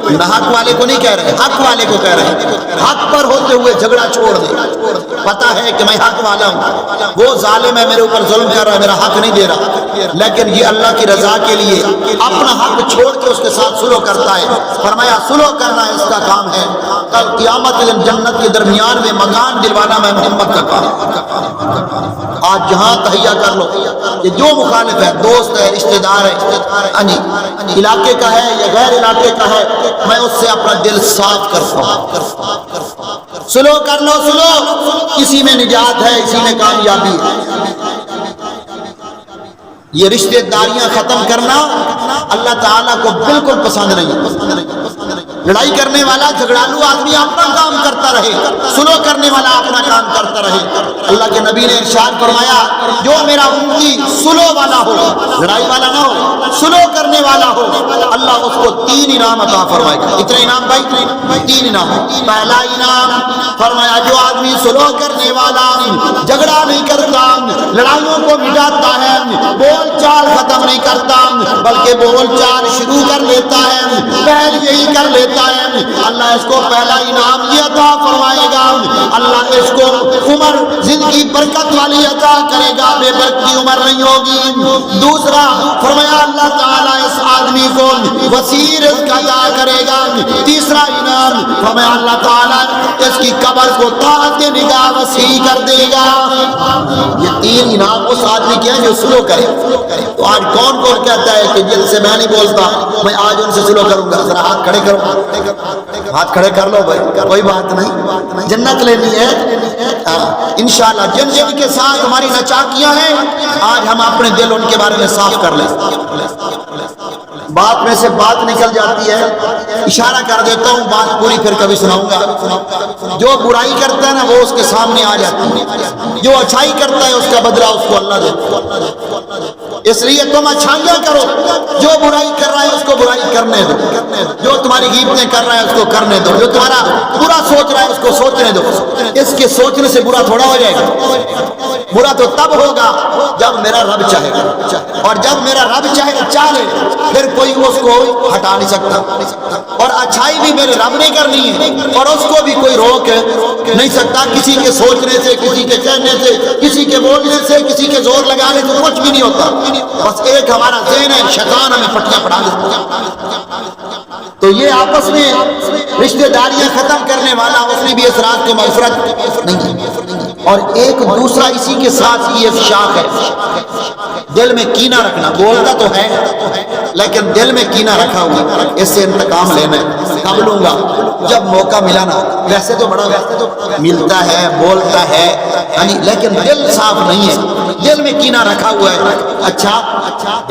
Speaker 1: نہ حق والے کو نہیں کہہ رہے، حق والے کو کہہ رہے ہیں، حق پر ہوتے ہوئے جھگڑا چھوڑ دے، پتا ہے کہ میں حق والا ہوں، وہ ظالم ہے میرے اوپر ظلم کر رہا ہے، میرا حق نہیں دے رہا، لیکن یہ اللہ کی رضا کے لیے اپنا حق چھوڑ کے اس کے ساتھ سلو کرتا ہے۔ فرمایا سلو کرنا اس کا کام ہے، کل قیامت دن جنت کے درمیان میں مکان دلوانا میں محمد کا کام۔ آج جہاں تہیا کر لو کہ جو مخالف ہے، دوست ہے، رشتہ دار ہے، علاقے کا ہے یا غیر علاقے کا ہے، میں اس سے اپنا دل صاف کرتا ہوں۔ سلو کر لو، سلو، اسی میں نجات ہے، اسی میں کامیابی ہے۔ یہ رشتہ داریاں ختم کرنا اللہ تعالیٰ کو بالکل پسند نہیں۔ لڑائی کرنے والا جھگڑالو آدمی اپنا کام کرتا رہے، سلو کرنے والا اپنا کام کرتا رہے۔ اللہ کے نبی نے ارشاد فرمایا جو میرا امتی سلو والا ہو، لڑائی والا نہ ہو، سلو کرنے والا ہو، اللہ اس کو 3 انعام عطا فرمائے گا۔ اتنے انعام بھائی؟ 3 انعام۔ پہلا انعام فرمایا جو آدمی سلو کرنے والا، جھگڑا نہیں کرتا، لڑائیوں کو مٹاتا ہے، بول چال ختم نہیں کرتا بلکہ بول چال شروع کر لیتا ہے، پہل یہی کر لیتا ہے، اللہ اس کو پہلا انعام یہ عطا فرمائے گا، اللہ اس کو عمر زندگی برکت والی عطا کرے گا، بے برکتی عمر نہیں ہوگی۔ دوسرا فرمایا اللہ تعالیٰ اس آدمی کو وسیع رزق عطا کرے گا۔ تیسرا انعام فرمایا اللہ تعالیٰ اس کی قبر کو طاقت نگاہ وسیع کر دے گا۔ یہ 3 انعام اس آدمی کے ہیں جو سلو کرے۔ تو آج کون کون کہتا ہے کہ جن سے میں نہیں بولتا میں آج ان سے سلو کروں گا؟ ذرا ہاتھ کھڑے کرو، ہاتھ کھڑے کر لو بھائی، کوئی بات نہیں، جنت لینی ہے انشاءاللہ۔ جن جن کے ساتھ ہماری نچاکیاں ہیں آج ہم اپنے دل ان کے بارے میں صاف کر لیں۔ بات میں سے بات نکل جاتی ہے، اشارہ کر دیتا ہوں، بات پوری پھر کبھی سناؤں گا۔ جو برائی کرتا ہے نا وہ اس کے سامنے آ جاتی ہے، جو اچھائی کرتا ہے اس کا بدلہ اس کو اللہ دیتا ہے۔ اس لیے تم اچھائیاں کرو، جو برائی کر رہا ہے اس کو برائی کرنے دو، جو تمہاری غیبتیں کر رہا ہے اس کو کرنے دو، جو تمہارا برا سوچ رہا ہے اس کو سوچنے دو۔ اس کے سوچنے سے برا تھوڑا ہو جائے گا، برا تو تب ہوگا جب میرا رب چاہے گا، اور جب میرا رب چاہے پھر کوئی اس کو ہٹا نہیں سکتا، اور اچھائی بھی میرے رب نے کرنی ہے اور اس کو بھی کوئی روک نہیں سکتا، کسی کے سوچنے سے، کسی کے کہنے سے، کسی کے بولنے سے، کسی کے زور لگانے سے کچھ بھی نہیں ہوتا، بس ایک ہمارا ذہن ہے، شیطان ہمیں پٹیاں پڑھا دیتا۔ تو یہ آپس میں رشتہ داریاں ختم کرنے والا، اس نے بھی اس رات کو مغفرت نہیں کی۔ اور ایک دوسرا اسی کے ساتھ یہ شاخ ہے، دل میں کینہ رکھنا۔ بولتا تو ہے لیکن دل میں کینہ رکھا ہوا، اس سے انتقام لینا ہے، کب لوں گا جب موقع ملا نا۔ ویسے تو بڑا ملتا ہے، بولتا ہے، لیکن دل صاف نہیں ہے، دل میں کینہ رکھا ہوا ہے۔ اچھا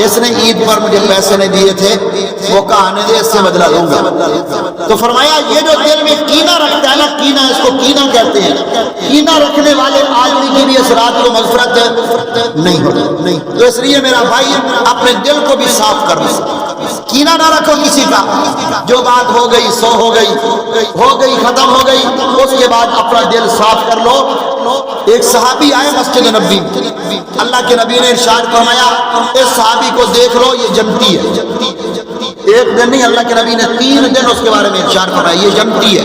Speaker 1: اس نے عید پر مجھے پیسے نہیں دیے تھے، موقع آنے دے، اس سے بدلہ لوں گا۔ تو فرمایا یہ جو دل میں کینہ رکھتا ہے نا، کینہ، اس کو کینہ کہتے ہیں، کینہ رکھنے والے آدمی کی بھی اس رات کو مغفرت نہیں ہوتی۔ تو اس لیے میرا بھائی اپنے دل کو بھی صاف کر لو، کینہ نہ رکھو کسی کا، جو بات ہو گئی سو ہو گئی، ختم ہو گئی، اس کے بعد اپنا دل صاف کر لو۔ ایک صحابی آئے مسجد نبوی، اللہ کے نبی نے ارشاد فرمایا اس صحابی کو دیکھ لو یہ جنتی ہے۔ ایک دن نہیں، اللہ کے نبی نے 3 دن اس کے بارے میں ارشاد فرمایا یہ جنتی ہے۔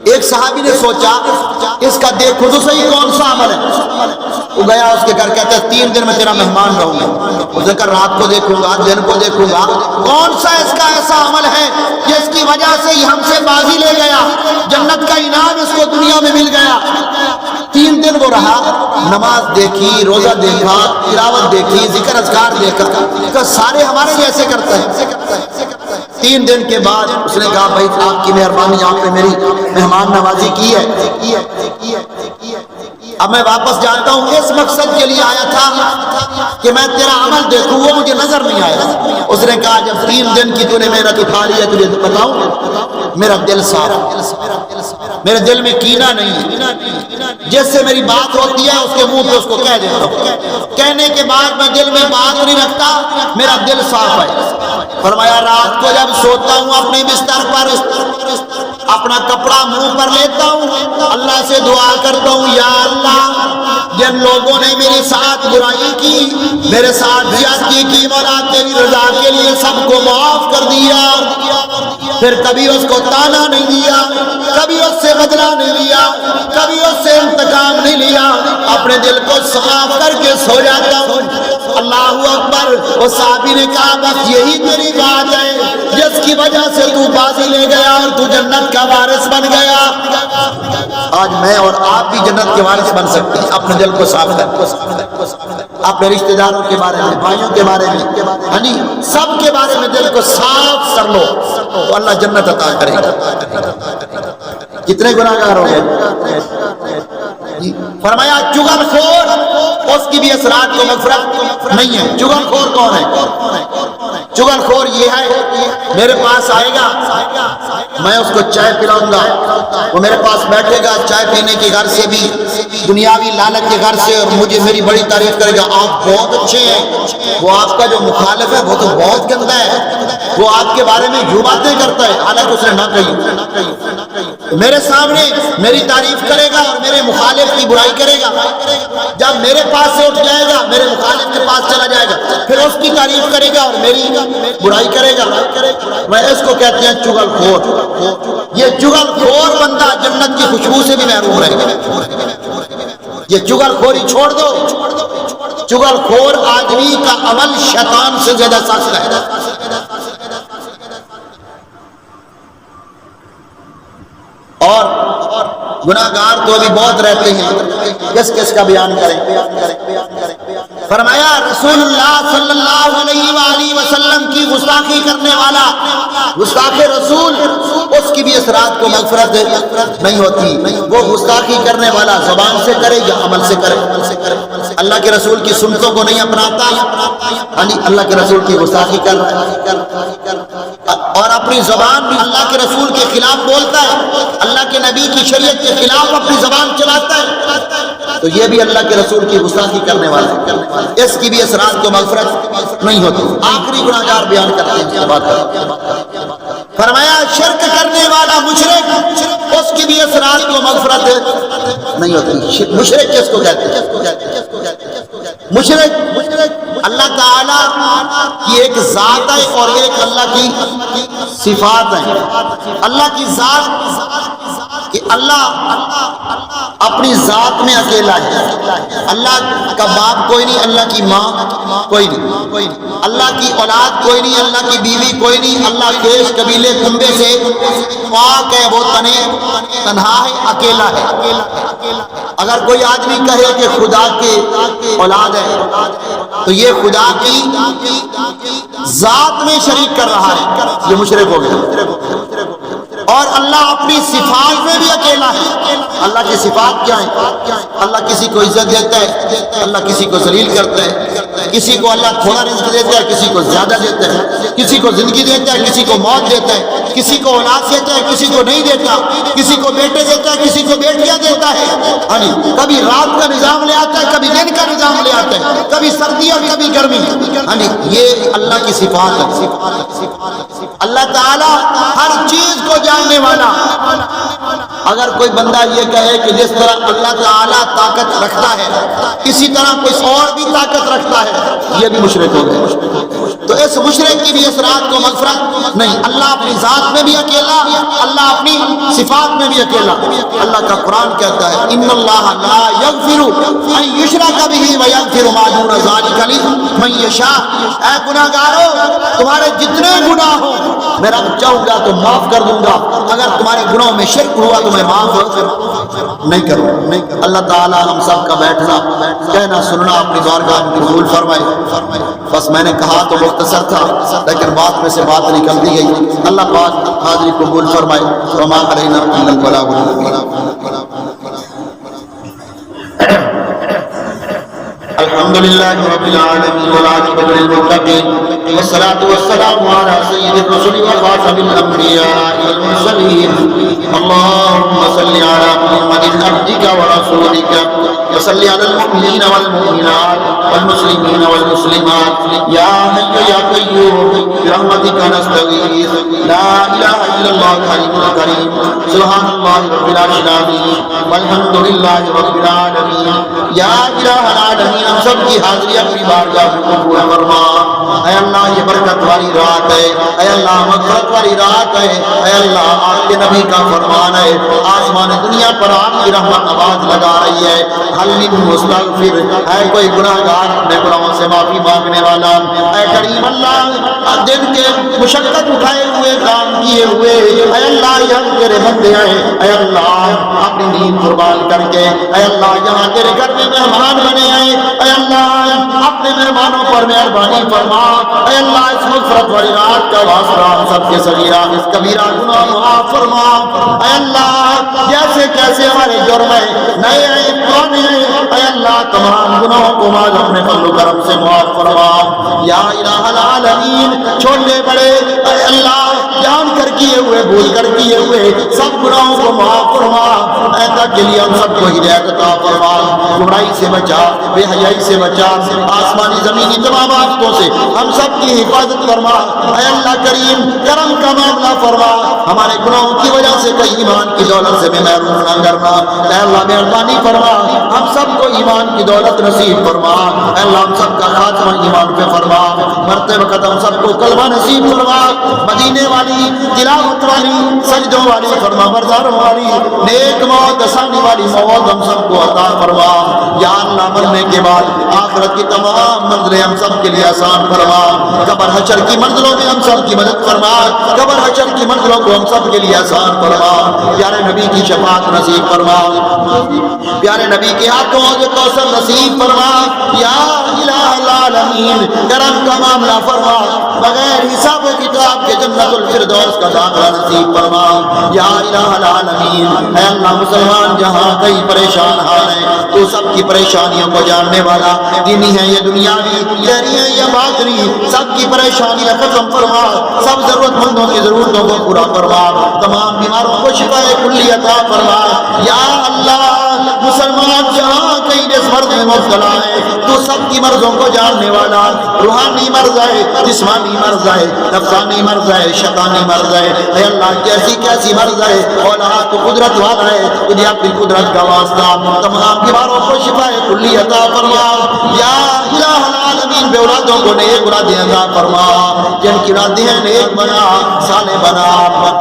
Speaker 1: ایک صحابی نے سوچا اس کا دیکھو تو صحیح کون سا عمل ہے۔ وہ گیا اس کے گھر، کہتا ہے 3 دن میں تیرا مہمان رہوں گا، اس نے کہا رات کو دیکھوں گا، دن کو دیکھوں گا، کون سا اس کا ایسا عمل ہے جس کی وجہ سے یہ ہم سے بازی لے گیا، جنت کا انعام اس کو دنیا میں مل گیا۔ 3 دن وہ رہا، نماز دیکھی، روزہ دیکھا، تلاوت دیکھی، ذکر اذکار دیکھا، تو سارے ہمارے جیسے کرتے ہیں۔ 3 دن کے بعد اس نے کہا بھائی آپ کی مہربانی، آپ نے میری مہمان نوازی کی ہے، اب میں واپس جاتا ہوں، اس مقصد کے لیے آیا تھا کہ میں تیرا عمل دیکھوں، وہ مجھے نظر نہیں آیا۔ اس نے کہا جب 3 دن کی تو نے محنت اٹھا لی ہے، تجھے بتاؤں میرا دل صاف، میرے دل میں کینہ نہیں ہے، جس سے میری بات ہوتی ہے اس کے منہ پہ اس کو کہہ دیتا ہوں، کہنے کے بعد میں دل میں بات نہیں رکھتا، میرا دل صاف ہے۔ فرمایا رات کو جب سوتا ہوں اپنے بستر پر اپنا کپڑا منہ پر لیتا ہوں، اللہ سے دعا کرتا ہوں یا اللہ جن لوگوں نے میرے ساتھ برائی کی، میرے ساتھ زیادتی کی، مولا تیری رضا کے لیے سب کو معاف کر دیا، پھر کبھی اس کو تانا نہیں دیا، کبھی اس سے بدلہ نہیں لیا، کبھی اس سے انتقام نہیں لیا، اپنے دل کو صاف کر کے سو جاتا ہوں۔ اللہ اکبر۔ اس صحابی نے کہا بس یہی تیری بات ہے جس کی وجہ سے تو بازی لے گیا اور تو جنت کا وارث بن گیا۔ آج میں اور آپ بھی جنت کے وارث بن سکتے ہیں، اپنے دل کو صاف کر، اپنے رشتہ داروں کے بارے میں، بھائیوں کے بارے میں، یعنی سب کے بارے میں دل کو صاف کر لو تو اللہ جنت عطا کرے گا۔ کتنے گناہگار ہو گئے؟ فرمایا چغل خور، اس کی بھی اثرات کو مغفرت نہیں ہے۔ چغل خور کون ہے؟ چغل خور یہ ہے میرے پاس آئے گا، میں اس کو چائے پلاؤں گا، وہ میرے پاس بیٹھے گا چائے پینے کے گھر سے بھی، دنیاوی لالچ کے گھر سے، اور مجھے میری بڑی تعریف کرے گا آپ بہت اچھے ہیں۔ وہ آپ کا جو مخالف ہے وہ تو بہت گندا ہے، وہ آپ کے بارے میں یوں باتیں کرتا ہے حالانکہ اس نے نہ کہی۔ میرے سامنے میری تعریف کرے گا اور میرے مخالف کی برائی کرے گا، جب میرے پاس سے اٹھ جائے گا میرے مخالف کے پاس چلا جائے گا، پھر اس کی تعریف کرے گا اور میری برائی کرے گا۔ میں اس کو کہتے ہیں چغل خور۔ یہ چغل خور بندہ جنت کی خوشبو سے بھی محروم رہے گا۔ یہ چغل خوری چھوڑ دو۔ چغل خور آدمی کا عمل شیطان سے زیادہ سخت ہے۔ اور گناہگار تو ابھی بہت رہتے ہیں، کس کس کا بیان کریں؟ فرمایا رسول اللہ صلی اللہ علیہ وآلہ وسلم کی گستاخی کرنے والا، گستاخ رسول، اس کی بھی اثرات کو مغفرت نہیں ہوتی۔ وہ گستاخی کرنے والا زبان سے کرے یا عمل سے کرے، اللہ کے رسول کی سنتوں کو نہیں اپناتا، یعنی اللہ کے رسول کی گستاخی کر رہا ہے اور اپنی زبان بھی اللہ کے رسول کے خلاف بولتا ہے، اللہ کے نبی کی شریعت کے خلاف اپنی زبان چلاتا ہے، تو یہ بھی اللہ کے رسول کی گستاخی کرنے والا ہے، اس کی بھی اثرات کو مغفرت نہیں ہوتی۔ آخری گناہگار بیان کرتے ہیں بات، فرمایا شرک کرنے والا مشرک، اس کی بھی اثرات کو مغفرت نہیں ہوتی۔ مشرک کس کو کہتے ہیں؟ مشرک اللہ تعالیٰ کی ایک ذات ہے اور ایک اللہ کی صفات ہیں۔ اللہ کی ذات کہ اللہ اپنی ذات میں اکیلا ہے، اللہ کا باپ کوئی نہیں، اللہ کی ماں کوئی نہیں، اللہ کی اولاد کوئی نہیں، اللہ کی بیوی کوئی نہیں، اللہ کیش قبیلے کنبے سے پاک ہے، وہ تنہا ہے، اکیلا ہے۔ اگر کوئی آدمی کہے کہ خدا کے اولاد ہے تو یہ خدا کی ذات میں شریک کر رہا ہے، یہ مشرک ہو گیا۔ اور اللہ اپنی صفات میں بھی اکیلا ہے۔ اللہ کی صفات کیا ہیں؟ اللہ کسی کو عزت دیتا ہے، اللہ کسی کو ذلیل کرتا ہے، کسی کو اللہ تھوڑا رزق دیتا ہے، کسی کو زیادہ دیتا ہے، کسی کو زندگی دیتا ہے، کسی کو موت دیتا ہے، کسی کو اولاد دیتا ہے، کسی کو نہیں دیتا، کسی کو بیٹے دیتا ہے، کسی کو بیٹیاں دیتا ہے۔ کبھی رات کا نظام لے آتا ہے، کبھی دن کا نظام لے آتا ہے، کبھی سردی اور کبھی گرمی۔ یہ اللہ کی صفات ہے۔ اللہ تعالیٰ ہر چیز کو جاننے والا۔ اگر کوئی بندہ یہ کہے کہ جس طرح اللہ تعالیٰ طاقت رکھتا ہے اسی طرح کوئی اور بھی طاقت رکھتا ہے، یہ بھی مشرک ہو گئے۔ تو اس مشرک کی بھی اس رات کو مغفرت نہیں۔ اللہ اپنی ذات میں بھی اکیلا، اللہ اپنی صفات میں بھی اکیلا۔ اللہ کا قرآن کہتا ہے ان اللہ لا یغفر ان یشرک بہ ویغفر ما دون ذلک لمن یشاء۔ اے گناہگارو، تمہارے جتنے گناہ ہو میں رب چاہوں گا تو معاف کر دوں گا، اگر تمہارے گناہوں میں شرک ہوا تو میں معاف نہیں کروں۔ اللہ تعالیٰ ہم سب کا بیٹھنا کہنا سننا اپنی بارگاہ میں قبول فرمائے۔ بس میں نے کہا تو مختصر تھا لیکن بات میں سے بات نکل دی گئی۔ اللہ پاک حاضری قبول فرمائے۔ وما علینا الا البلاغ المبین۔ الحمد لله رب العالمين والعاقبة للمتقين والصلاة والسلام على سيد الرسل وخاتم الأنبياء والمرسلين اللهم صل على محمد عبدك ورسولك وصل على المؤمنين والمؤمنات والمسلمين والمسلمات يا حي يا قيوم برحمتك نستغيث لا إله إلا الله الحليم الكريم سبحان الله رب العرش العظيم والحمد لله رب العالمين يا إله العالمين۔ ہم سب کی حاضری اپنی بارگاہ میں قبول فرما۔ اے اللہ یہ برکت والی رات ہے، اے اللہ مغفرت والی رات ہے، اے اللہ آپ کے نبی کا فرمان ہے آسمان دنیا پر آپ کی رحمت آواز لگا رہی ہے حل من مستغفر، اے کوئی گناہگار اپنے گناہوں سے معافی مانگنے والا، اے کریم اللہ دن کے مشقت اٹھائے ہوئے کام کیے ہوئے اے اللہ یہاں تیرے بندے آئے، اے اللہ اپنی نیند قربان کر کے اے اللہ یہاں تیرے گھر میں مہمان بنے آئے، اے اللہ اپنے مہمانوں پر مہربانی فرما، اے اللہ اس مغفرت والی رات کا واسطہ ہم سب کے صغیرہ اس کبیرہ گناہ معاف فرما، اے اللہ جیسے کیسے ہمارے جرم ہیں نئے ہیں پرانے ہیں اے اللہ تمام گناہوں کو معاف اپنے فضل و کرم سے معاف فرما یا الہ العالمین۔ چھوٹے بڑے اے اللہ جان کر کیے ہوئے بھول کر کیے ہوئے سب گناہوں کو معاف فرما، ایسا کے لیے ہم سب کو ہدایت عطا فرما، گمراہی سے بچا، بے حیائی سے بچا، آسمانی زمینی تمام آفتوں سے ہم سب کی حفاظت فرما، اے اللہ کریم کرم کا معاملہ فرما، ہمارے گناہوں کی وجہ سے کہیں ایمان کی دولت سے بھی محروم نہ کرنا، اے اللہ مہربانی فرما، ہم سب کو ایمان کی دولت نصیب فرما، اے اللہ ہم سب کا خاتمہ ایمان پہ فرما، مرتے وقت ہم سب کو کلمہ نصیب فرما، مدینے والی تلاوت والی سجدوں والی فرما برداروں والی نیک موت آسانی والی موت ہم سب کو عطا فرما یا اللہ۔ مرنے کے بعد آخرت کی تمام منزلیں ہم سب کے لیے آسان فرما، قبر حشر کی منزلوں میں ہم سب کی مدد فرما، قبر حشر کی منزلوں کو ہم سب کے لیے آسان فرما، پیارے نبی کی شفاعت نصیب فرما، پیارے نبی کے ہاتھوں سے کوثر نصیب فرما یا الہ العالمین۔ کرم کا معاملہ فرما، بغیر حساب و کتاب کے جنت الفردوس کا داخلہ نصیب فرما یا الہ العالمین۔ اے اللہ مسلمان جہاں کئی پریشان حال ہیں تو سب کی پریشانیوں کو جاننے والا، دینی ہے یہ دنیاوی، دینی ہے یہ باطنی، سب کی پریشانیاں ختم فرما، سب ضرورت مندوں کی ضرورتوں کو پورا فرما، تمام بیماروں کو شفا کلی عطا فرما یا اللہ۔ مسلمان جہاں کئی اس مرض میں مبتلا ہے تو سب کی مرضوں کو جاننے والا، روحانی مرض ہے، جسمانی مرض ہے، نفسانی مرض ہے، شیطانی مرض ہے، اے اللہ کیسی کیسی مرض ہے اولاد تو قدرت والا ہے، تجھے اپنی قدرت کا واسطہ تمام بیماروں کو شفا کلی عطا فرما یا الہ العالمین۔ بے اولادوں کو نیک اولادیں عطا فرما، جن کی اولادیں ہیں نیک بنا، صالح بنا،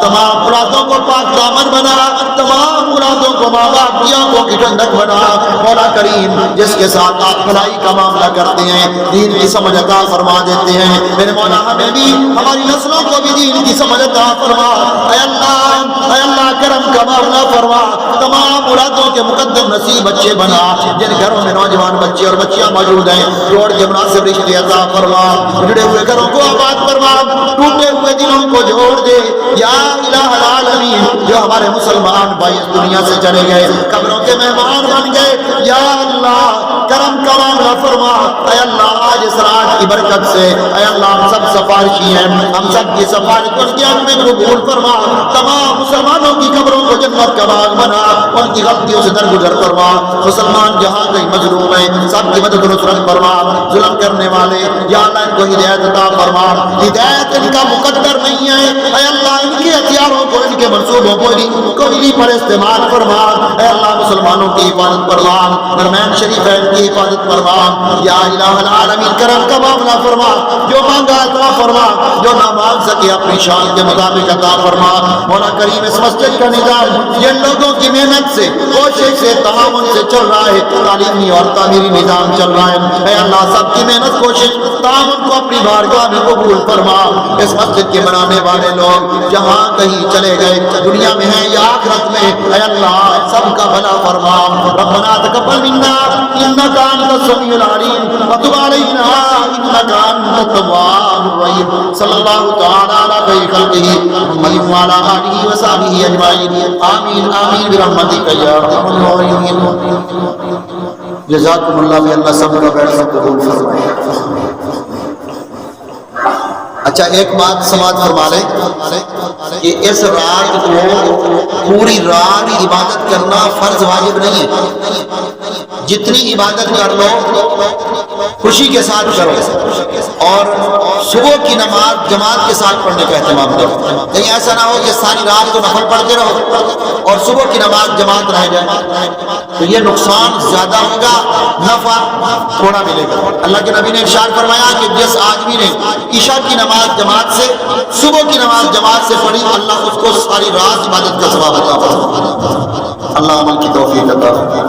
Speaker 1: تمام اولادوں کو پاک دامن بنا، تمام اولادوں کو ماں باپ کی آنکھوں کی ٹھنڈک بنا مولا کریم، جس کے ساتھ آپ بھلائی کا معاملہ کرتے ہیں دین کی سمجھ عطا فرما دیتے ہیں، میرے مولا ہمیں بھی ہماری نسلوں کو بھی دین کی سمجھ عطا فرما، اے اللہ کرم کا معاملہ فرما، تمام اولادوں کے مقدم نصیب بچے بنا، جن گھروں میں نوجوان بچے اور بچیاں موجود ہیں جوڑ کے مناسب رشتے عطا فرما، جڑے ہوئے گھروں کو آباد فرما، ٹوٹے ہوئے دلوں کو جوڑ دے یا الہ العالمین۔ جو ہمارے مسلمان بھائی اس دنیا سے چلے گئے قبروں کے مہمان بن گئے یا اللہ کرم کا معاملہ فرما، اے اللہ آج اس رات کی برکت سے اے اللہ ہم سب سفارشی ہیں، ہم سب کی سفارش ان کے حق میں قبول فرما، تمام مسلمانوں کی قبروں کو جنت کا باغ بنا، ان کی غلطیوں سے درگزر فرما، مسلمان جہاں کہیں مظلوم ہیں سب کی مدد و نصرت فرما، ظلم کرنے والے یا اللہ ان کو ہدایت عطا فرما، ہدایت ان کا مقدر نہیں ہے اے اللہ ان کے ہتھیاروں کو ان کے منصوبوں کو کوئی پر استعمال فرما، اے اللہ مسلمانوں کی حفاظت فرما، حرمین شریفین کی حفاظت فرما، یا الہ العالمین کرم کا معاملہ فرما، جو مانگا عطا فرما، جو نہ مانگ سکے اپنی شان کے مطابق عطا فرما، مولا کریم اس مسجد کا نظام جن لوگوں کی محنت سے کوشش سے تعاون سے چل رہا ہے، تعلیمی اور تعمیری نظام چل رہا ہے، اے اللہ سب کی محنت کوشش تعاون کو اپنی بارگاہ میں قبول فرما، اس مسجد کے بنانے والے لوگ جہاں کہیں چلے گئے دنیا میں ہیں یا آخرت میں، اے اللہ سب کا بھلا فرما، ربنا تقبل منا انک انت السمیع العلیم وتب علینا انک انت التواب الرحیم، صلی اللہ تعالی علی خیر خلقہ محمد وعلی آلہ وصحبہ اجمعین، آمین آمین برحمتک یا ارحم الراحمین۔ جزاکم اللہ بھی اللہ سب کا خیر قبول فرمائے۔ اچھا ایک بات سماعت فرما لیں کہ اس رات کو پوری رات عبادت کرنا فرض واجب نہیں ہے، جتنی عبادت کر لو خوشی کے ساتھ کرو، اور صبح کی نماز جماعت کے ساتھ پڑھنے کا اہتمام کرو، کہیں ایسا نہ ہو کہ ساری رات کو نفل پڑھتے رہو اور صبح کی نماز جماعت رہ جائے، تو یہ نقصان زیادہ ہوگا، نفع تھوڑا ملے گا۔ اللہ کے نبی نے ارشاد فرمایا کہ جس آدمی نے عشاء کی نماز جماعت سے صبح کی نماز جماعت سے پڑھی اللہ اس کو ساری رات عبادت کا ثواب عطا فرمائے۔ اللہ عمل کی توفیق عطا فرمائے۔